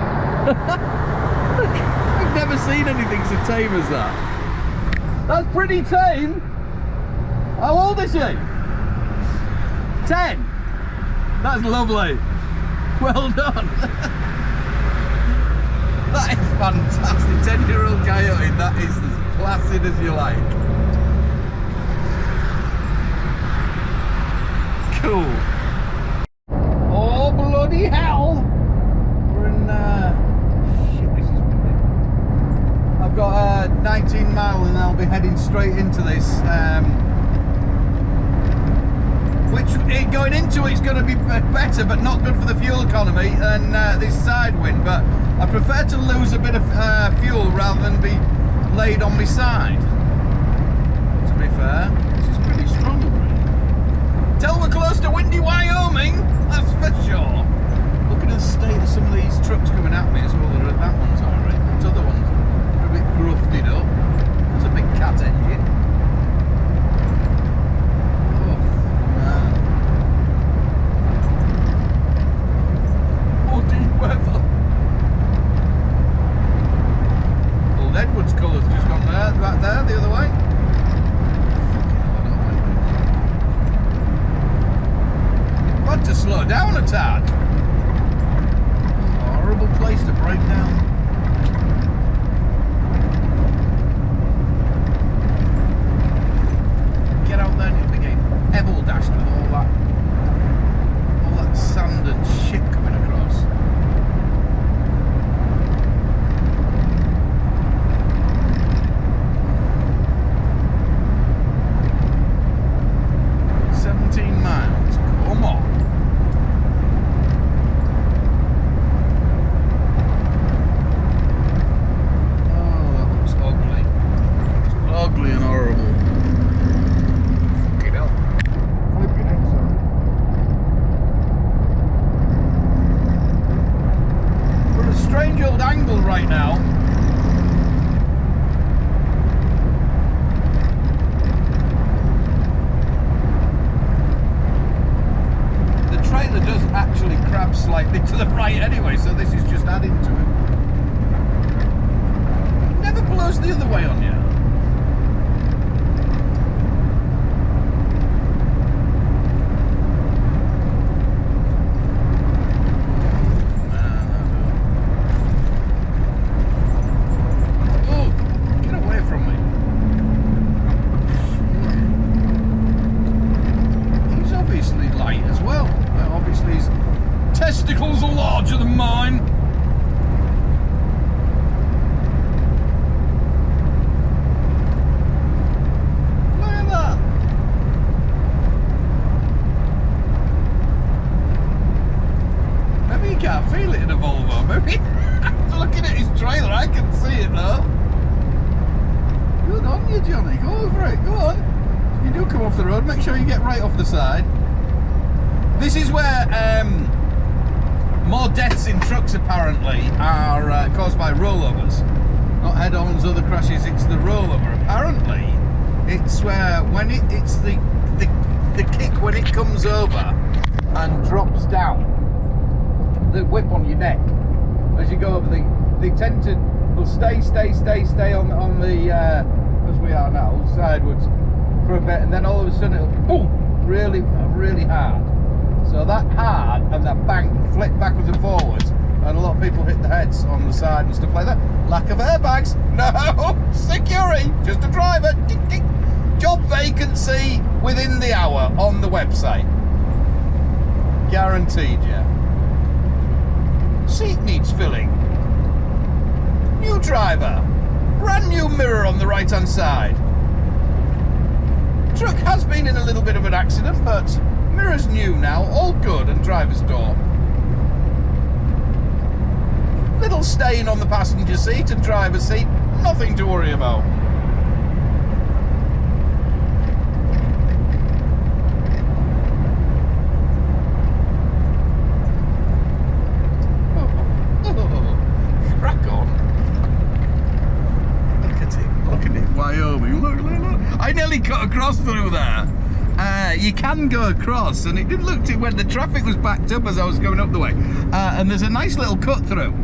Speaker 1: I've never seen anything so tame as that. That's pretty tame. How old is she? 10. That's lovely. Well done. That is fantastic. 10-year-old coyote, that is as placid as you like. Cool. Oh, bloody hell! We're in, shit, this is windy. I've got 19 mile and I'll be heading straight into this. Which, going into it's going to be better, but not good for the fuel economy than this side wind. But I prefer to lose a bit of fuel rather than be laid on my side. To be fair, this is pretty strong. Tell we're close to windy Wyoming, that's for sure. Look at the state of some of these trucks coming at me as well. That one's alright. Those other ones are a bit grufted up. There's a big cat engine. Weather. Old Edward's colour's just gone there, back there, the other way. I had to slow down a tad. Horrible place to break down. Get out there and you'll be getting pebble dashed with all that sand and shit coming across. right now. The trailer does actually crab slightly to the right anyway, so this is just adding to it. It never blows the other way on you. Testicles are larger than mine. Look at that. Maybe you can't feel it in a Volvo. Maybe looking at his trailer, I can see it though. Good on you, Johnny. Go over it. Go on. If you do come off the road, make sure you get right off the side. This is where more deaths in trucks apparently are caused by rollovers. Not head-ons, other crashes, it's the rollover. Apparently, it's where when it's the kick when it comes over and drops down, the whip on your neck as you go over they tend to will stay on the as we are now, sideways for a bit, and then all of a sudden it'll boom really hard. So that hard and that bang flip backwards and forwards, and a lot of people hit the heads on the side and stuff like that. Lack of airbags? No! Security! Just a driver! Tick, tick. Job vacancy within the hour on the website. Guaranteed, yeah. Seat needs filling. New driver. Brand new mirror on the right hand side. Truck has been in a little bit of an accident, but mirror's new now, all good, and driver's door. Little stain on the passenger seat and driver's seat, nothing to worry about. Crack on. Look at it, Wyoming, look. I nearly cut across through there. You can go across, and it did look to when the traffic was backed up as I was going up the way, and there's a nice little cut through,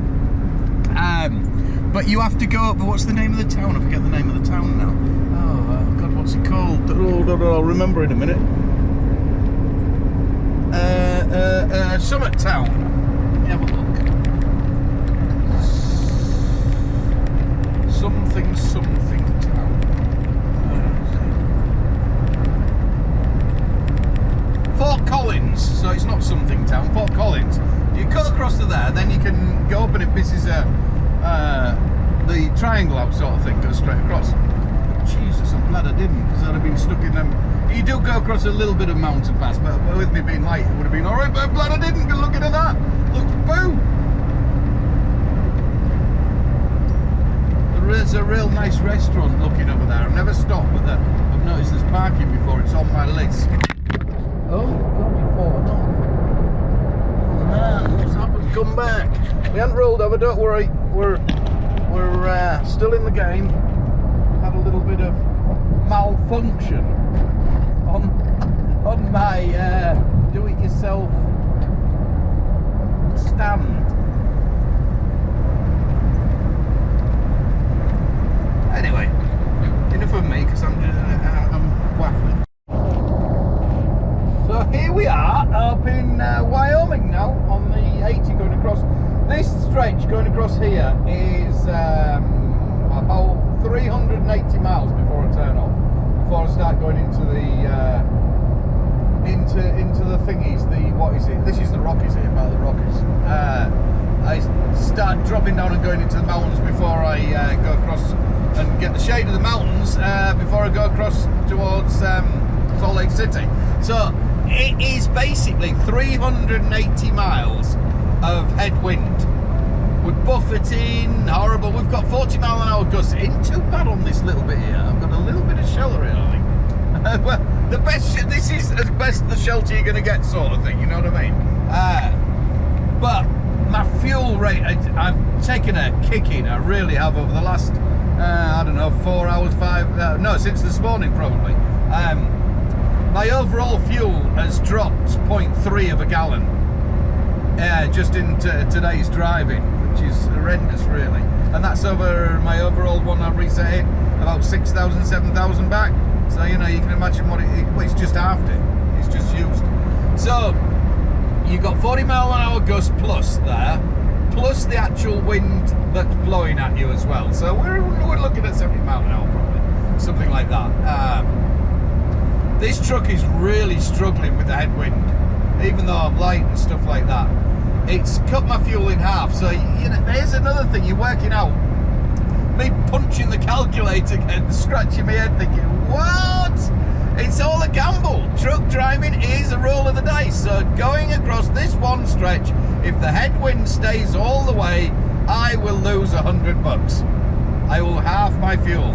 Speaker 1: but you have to go up. What's the name of the town? I forget the name of the town now. Oh God, what's it called? I'll remember in a minute. Summit Town. Have a look. Something town. Fort Collins, so it's not something town, Fort Collins. You cut across to there, then you can go up and it misses the triangle out sort of thing, goes straight across. Jesus, I'm glad I didn't, because I'd have been stuck in them. You do go across a little bit of mountain pass, but with me being light, it would have been alright, but I'm glad I didn't. Look at that. Looks boom. There's a real nice restaurant looking over there. I've never stopped, but I've noticed there's parking before. It's on my list. Oh, God, you've fallen off. Oh, man, what's happened? Come back. We haven't rolled over, don't worry. We're still in the game. Had a little bit of malfunction on my do-it-yourself stand. Anyway, enough of me, because I'm waffling. So here we are up in Wyoming now on the 80 going across. This stretch going across here is about 380 miles before I turn off. Before I start going into the into the thingies. What is it? This is the Rockies here, about the Rockies. I start dropping down and going into the mountains before I go across and get the shade of the mountains before I go across towards Salt Lake City. So it is basically 380 miles of headwind. We're buffeting, horrible. We've got 40 mile an hour gusts. It ain't too bad on this little bit here. I've got a little bit of shelter here, I think. Well, the best. This is as best the shelter you're going to get, sort of thing. You know what I mean? But my fuel rate, I've taken a kicking, I really have, over the last, I don't know, 4 hours, no, since this morning probably. My overall fuel has dropped 0.3 of a gallon just in today's driving, which is horrendous really. And that's over my overall one I reset it about 6,000, 7,000 back. So, you know, you can imagine what well, it's just halved it. It's just used. So, you've got 40 mile an hour gust plus there, plus the actual wind that's blowing at you as well. So we're looking at 70 mile an hour probably, something like that. This truck is really struggling with the headwind, even though I'm light and stuff like that. It's cut my fuel in half. So, you know, there's another thing, you're working out. Me punching the calculator again, scratching my head thinking, what? It's all a gamble. Truck driving is a roll of the dice. So going across this one stretch, if the headwind stays all the way, I will lose $100. I will halve my fuel.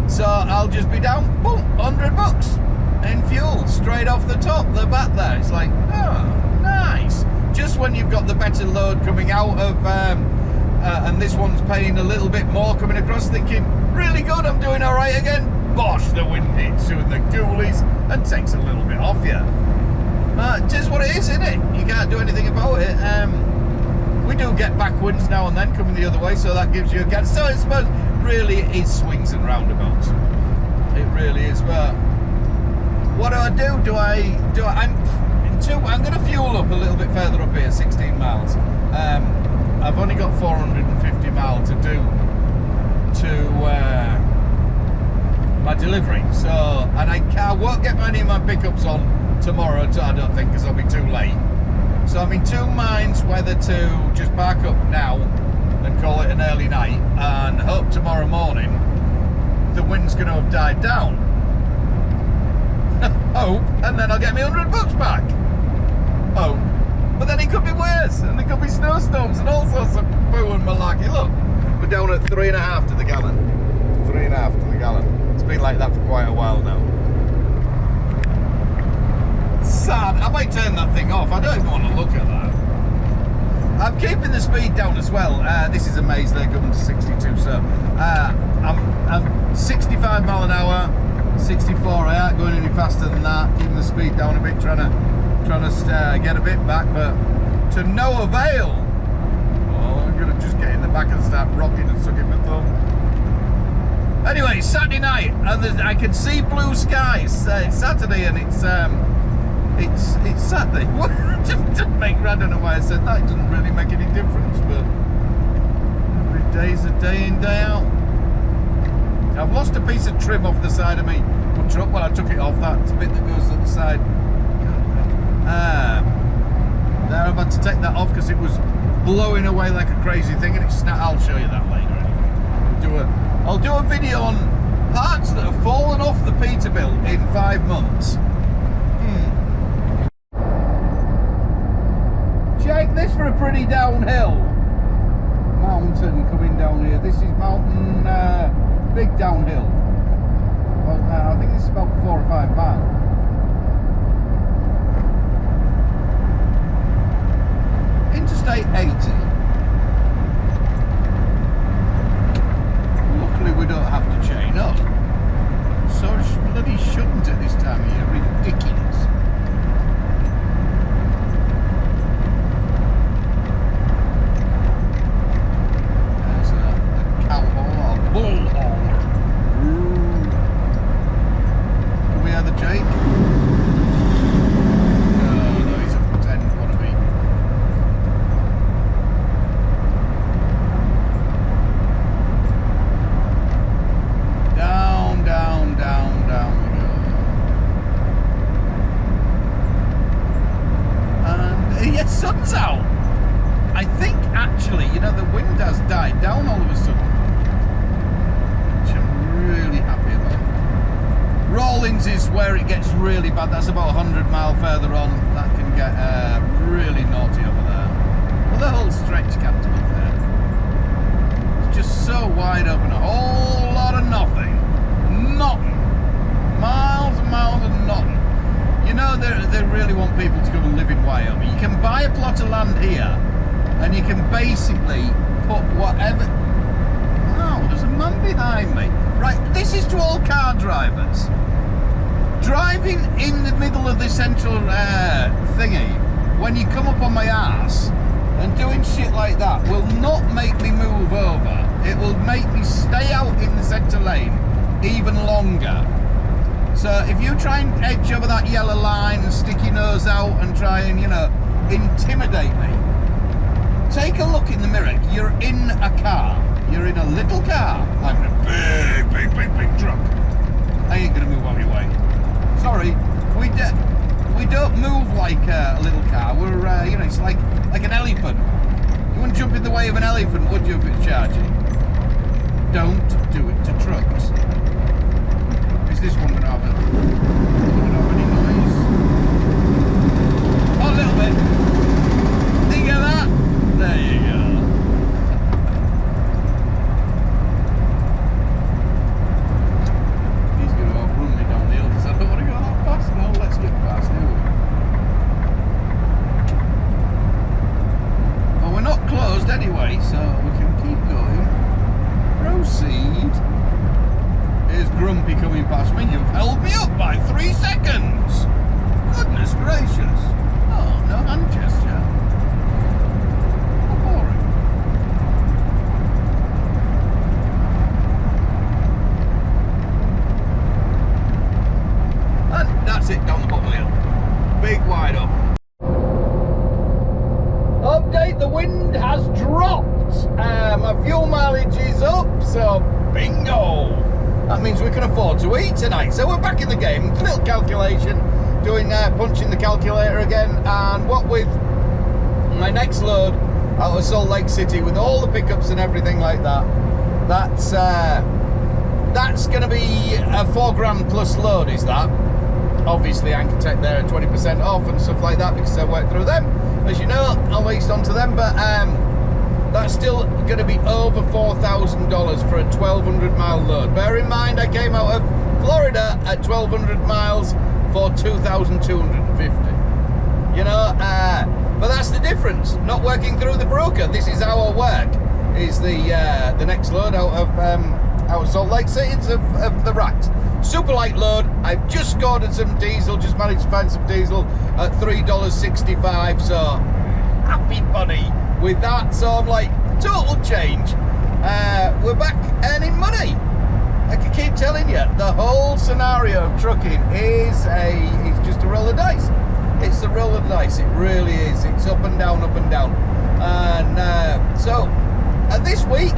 Speaker 1: So I'll just be down, boom, $100 in fuel straight off the top, the bat there. It's like, oh, nice. Just when you've got the better load coming out of, and this one's paying a little bit more coming across, thinking, really good, I'm doing all right again. Bosh, the wind hits you in the ghoulies and takes a little bit off you. It is what it is, isn't it? You can't do anything about it. We do get backwinds now and then coming the other way, so that gives you a gap. So I suppose really it is swings and roundabouts. It really is. But what do? I'm going to fuel up a little bit further up here, 16 miles. I've only got 450 miles to do to my delivery. So, and I won't get any of my pickups on tomorrow, I don't think, because I'll be too late. So I'm in two minds whether to just park up now and call it an early night and hope tomorrow morning the wind's going to have died down. Hope, and then I'll get me $100 back. Hope. But then it could be worse, and there could be snowstorms and all sorts of boo and malarkey. Look, we're down at 3.5 to the gallon. 3.5 to the gallon. It's been like that for quite a while now. Sad. I might turn that thing off. I don't even want to look at that. I'm keeping the speed down as well. This is a maze. They're going to 62, so I'm 65 mile an hour, 64. I ain't going any faster than that. Keeping the speed down a bit, trying to get a bit back, but to no avail. Oh, I'm gonna just get in the back and start rocking and sucking my thumb. Anyway, Saturday night, and I can see blue skies. It's Saturday, and it's Saturday. What? I don't know why I said that. It doesn't really make any difference, but every day's a day in, day out. I've lost a piece of trim off the side of me truck. Well, I took it off. That bit that goes to the side. There, I've had to take that off because it was blowing away like a crazy thing, and it's snapped. I'll show you that later. Anyway, I'll do a video on parts that have fallen off the Peterbilt in 5 months. Check this for a pretty downhill mountain coming down here. This is mountain big downhill. Well, I think this is about 4 or 5 miles. Interstate 80. Luckily we don't have to chain up. So bloody shouldn't at this time of year. Ridiculous. There's a cow hole or a bull hole. Are we at the Jake? No, he's a pretend wannabe. Down we go. And yes, sun's out. I think actually, you know, the wind has died down all of a sudden, which I'm really happy about. Rawlins is where it gets really bad. That's about 100 mile further on. That can get really naughty over there. Well, the whole stretch can't, to be fair. It's just so wide open, a whole lot of nothing. Nothing. Miles and miles and nothing. You know, they really want people to come and live in Wyoming. You can buy a plot of land here and you can basically put whatever. Oh, there's a man behind me. Right, this is to all car drivers. Driving in the middle of the central thingy, when you come up on my arse and doing shit like that, will not make me move over. It will make me stay out in the centre lane even longer. So if you try and edge over that yellow line and stick your nose out and try and, you know, intimidate me, take a look in the mirror. You're in a car. You're in a little car. I'm in a big truck. I ain't gonna move out of your way. Sorry, we don't move like a little car. We're, you know, it's like an elephant. You wouldn't jump in the way of an elephant, would you, if it's charging? Don't do it to trucks. Is this one gonna have any noise? Oh, a little bit. Did you get that? There you go. He's gonna outrun me down the hill because I don't want to go that fast. No, let's get past here. Well, we're not closed anyway, so we can keep going. Proceed. Here's Grumpy coming past me. You've held me up by 3 seconds. Goodness gracious. Oh, no hand gesture. How boring. And that's it, down the bottom of the hill. Big wide up. Update, the wind has dropped. My fuel mileage is up, so bingo. That means we can afford to eat tonight. So we're back in the game. Little calculation, doing punching the calculator again. And what with my next load out of Salt Lake City with all the pickups and everything like that, that's going to be a 4 grand plus load, is that? Obviously, I can take there at 20% off and stuff like that because I work through them. As you know, I'll waste onto them, but that's still going to be over $4,000 for a 1,200 mile load. Bear in mind, I came out of Florida at 1,200 miles for $2,250. You know, but that's the difference. Not working through the broker. This is our work. Is the next load out of Salt Lake City. It's of the racks. Super light load. I've just ordered some diesel. Just managed to find some diesel at $3.65. So happy bunny with that. So I'm like, total change. We're back earning money. I can keep telling you, the whole scenario of trucking is it's just a roll of dice. It's a roll of dice. It really is. It's up and down, up and down. And so this week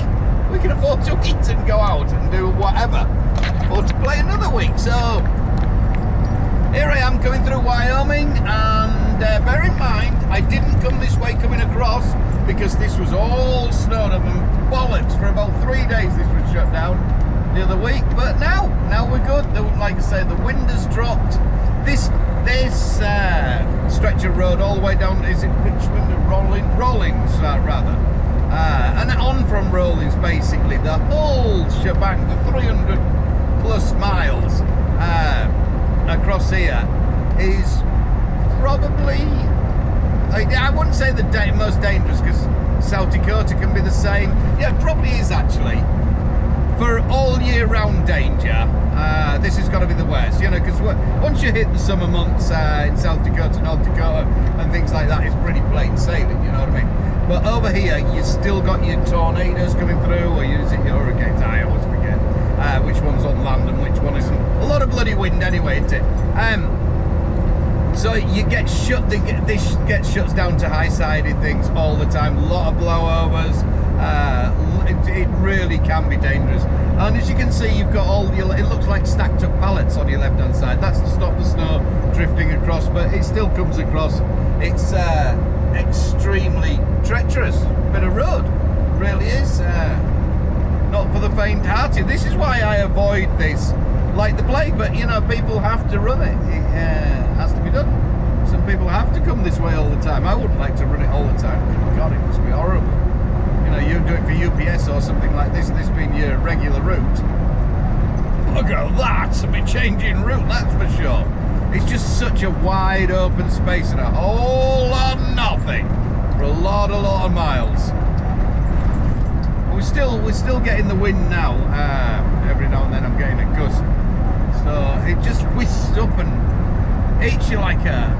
Speaker 1: we can afford to eat and go out and do whatever, or to play another week. So here I am coming through Wyoming, and bear in mind I didn't come this way coming across because this was all snowed up and bollocks for about 3 days. This was shut down the other week, but now we're good. Like I say, the wind has dropped. This stretch of road all the way down, is it Richmond and Rawlins rather, and on from Rawlins, basically the whole shebang, the 300 plus miles across here is probably, I wouldn't say the most dangerous, because South Dakota can be the same. Yeah, it probably is actually. For all year round danger, this has got to be the worst, you know, because once you hit the summer months in South Dakota, North Dakota and things like that, it's pretty plain sailing, you know what I mean? But over here, you still got your tornadoes coming through, or is it your hurricanes? I always forget which one's on land and which one isn't. A lot of bloody wind anyway, isn't it? So you get shut, this gets shuts down to high-sided things all the time, a lot of blowovers. It really can be dangerous. And as you can see, you've got all your, it looks like stacked up pallets on your left hand side. That's to stop the snow drifting across, but it still comes across. It's extremely treacherous bit of road, it really is. Not for the faint-hearted. This is why I avoid this like the plague, but you know, people have to run it. It has to be done. Some people have to come this way all the time. I wouldn't like to run it all the time. God, it must be horrible. You know, you do it for UPS or something like this being your regular route. Look at that, a bit changing route, that's for sure. It's just such a wide open space and a whole lot of nothing for a lot of miles. We're still getting the wind now. Every now and then I'm getting a gust. So it just whisks up and hits you like a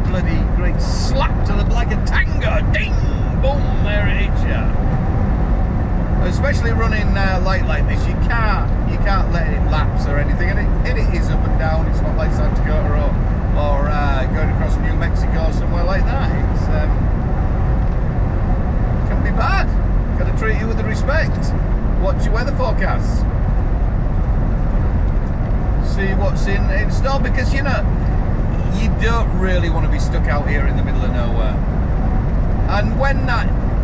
Speaker 1: bloody great slap to the, like a tango. Ding, boom, there it hits you. Especially running light like this, you can't let it lapse or anything, and it is up and down. It's not like South Dakota or going across New Mexico or somewhere like that. It's can be bad. Got to treat you with respect. Watch your weather forecasts. See what's in store, because you don't really want to be stuck out here in the middle of nowhere. And when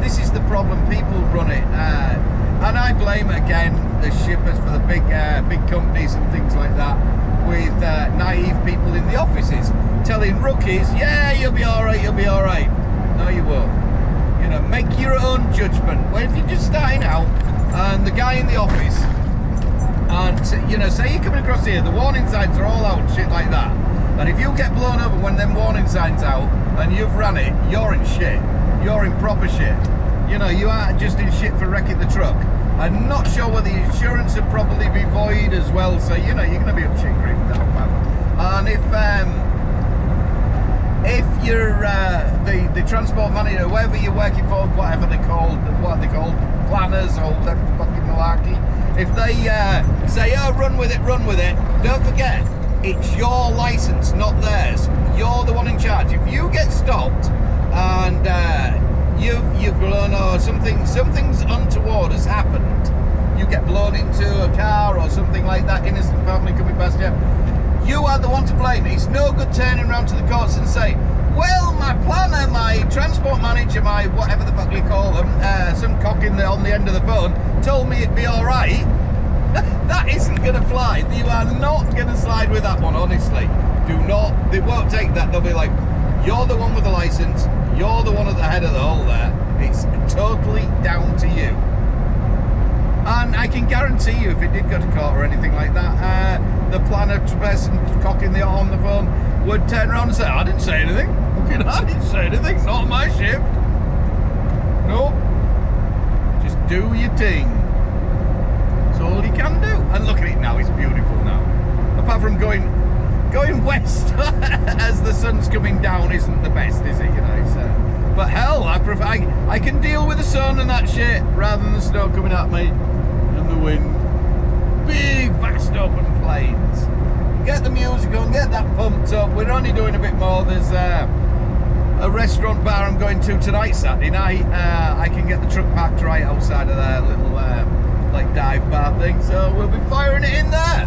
Speaker 1: this is the problem, people run it, and I blame again the shippers for the big companies and things like that, with naive people in the offices telling rookies, yeah, you'll be all right, you'll be all right. No, you won't. Make your own judgment. Well, if you're just starting out and the guy in the office, and say you're coming across here, the warning signs are all out, shit like that, and if you get blown over when them warning signs out and you've ran it, you're in shit. You're in proper shit. You aren't just in shit for wrecking the truck. I'm not sure whether the insurance would probably be void as well, so you're going to be up shit creek with that, man. And if you're the transport manager, whoever you're working for, whatever they're called, planners or them fucking malarkey, if they say, oh, run with it, don't forget, it's your license, not theirs. You're the one in charge. If you get stopped and you've blown, or something's untoward has happened, you get blown into a car or something like that, innocent family coming past you, you are the one to blame. It's no good turning around to the courts and say, well, my planner, my transport manager, my whatever the fuck you call them, some cock on the end of the phone told me it'd be all right. That isn't going to fly. You are not going to slide with that one, honestly. Do not. They won't take that. They'll be like, you're the one with the license. You're the one at the head of the hole there. It's totally down to you. And I can guarantee you, if it did go to court or anything like that, the planner person cocking on the phone would turn around and say, I didn't say anything. I didn't say anything. Not my shift. Nope. Just do your thing. That's all you can do. And look at it now. It's beautiful now. Apart from going west as the sun's coming down isn't the best, is it? It's, but hell, I can deal with the sun and that shit rather than the snow coming at me and the wind. Big, vast open plains. Get the music on, get that pumped up. We're only doing a bit more. There's a restaurant bar I'm going to tonight, Saturday night. I can get the truck parked right outside of their little like dive bar thing, so we'll be firing it in there.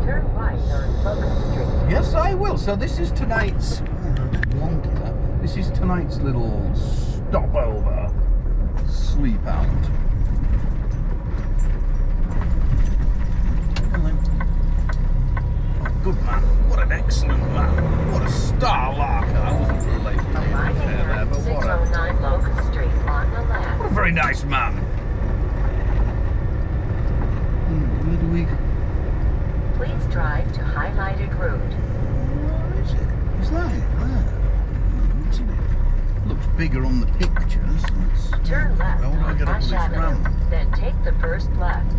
Speaker 3: Turn right on Locust Street.
Speaker 1: Yes, I will. So this is tonight's. This is tonight's little stopover. Sleep out. Oh, good man. What an excellent man. What a star larker. I wasn't too late for
Speaker 3: Arriving
Speaker 1: there, but
Speaker 3: at 609 Locust Street on the left.
Speaker 1: what a very nice man. Where do we go?
Speaker 3: Please drive to highlighted route.
Speaker 1: Where is it? Is that it? There. Looks a bit. Looks bigger on the pictures.
Speaker 3: Turn left
Speaker 1: How do I
Speaker 3: on
Speaker 1: get up
Speaker 3: Ash
Speaker 1: this
Speaker 3: Avenue,
Speaker 1: ramp?
Speaker 3: then take the first left.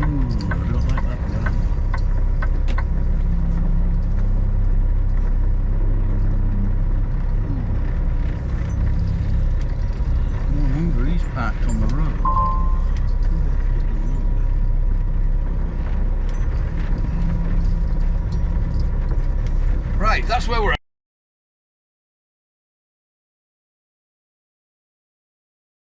Speaker 1: Ooh, I don't like that ramp. Oh, he's parked on the road. Right, that's where we're at.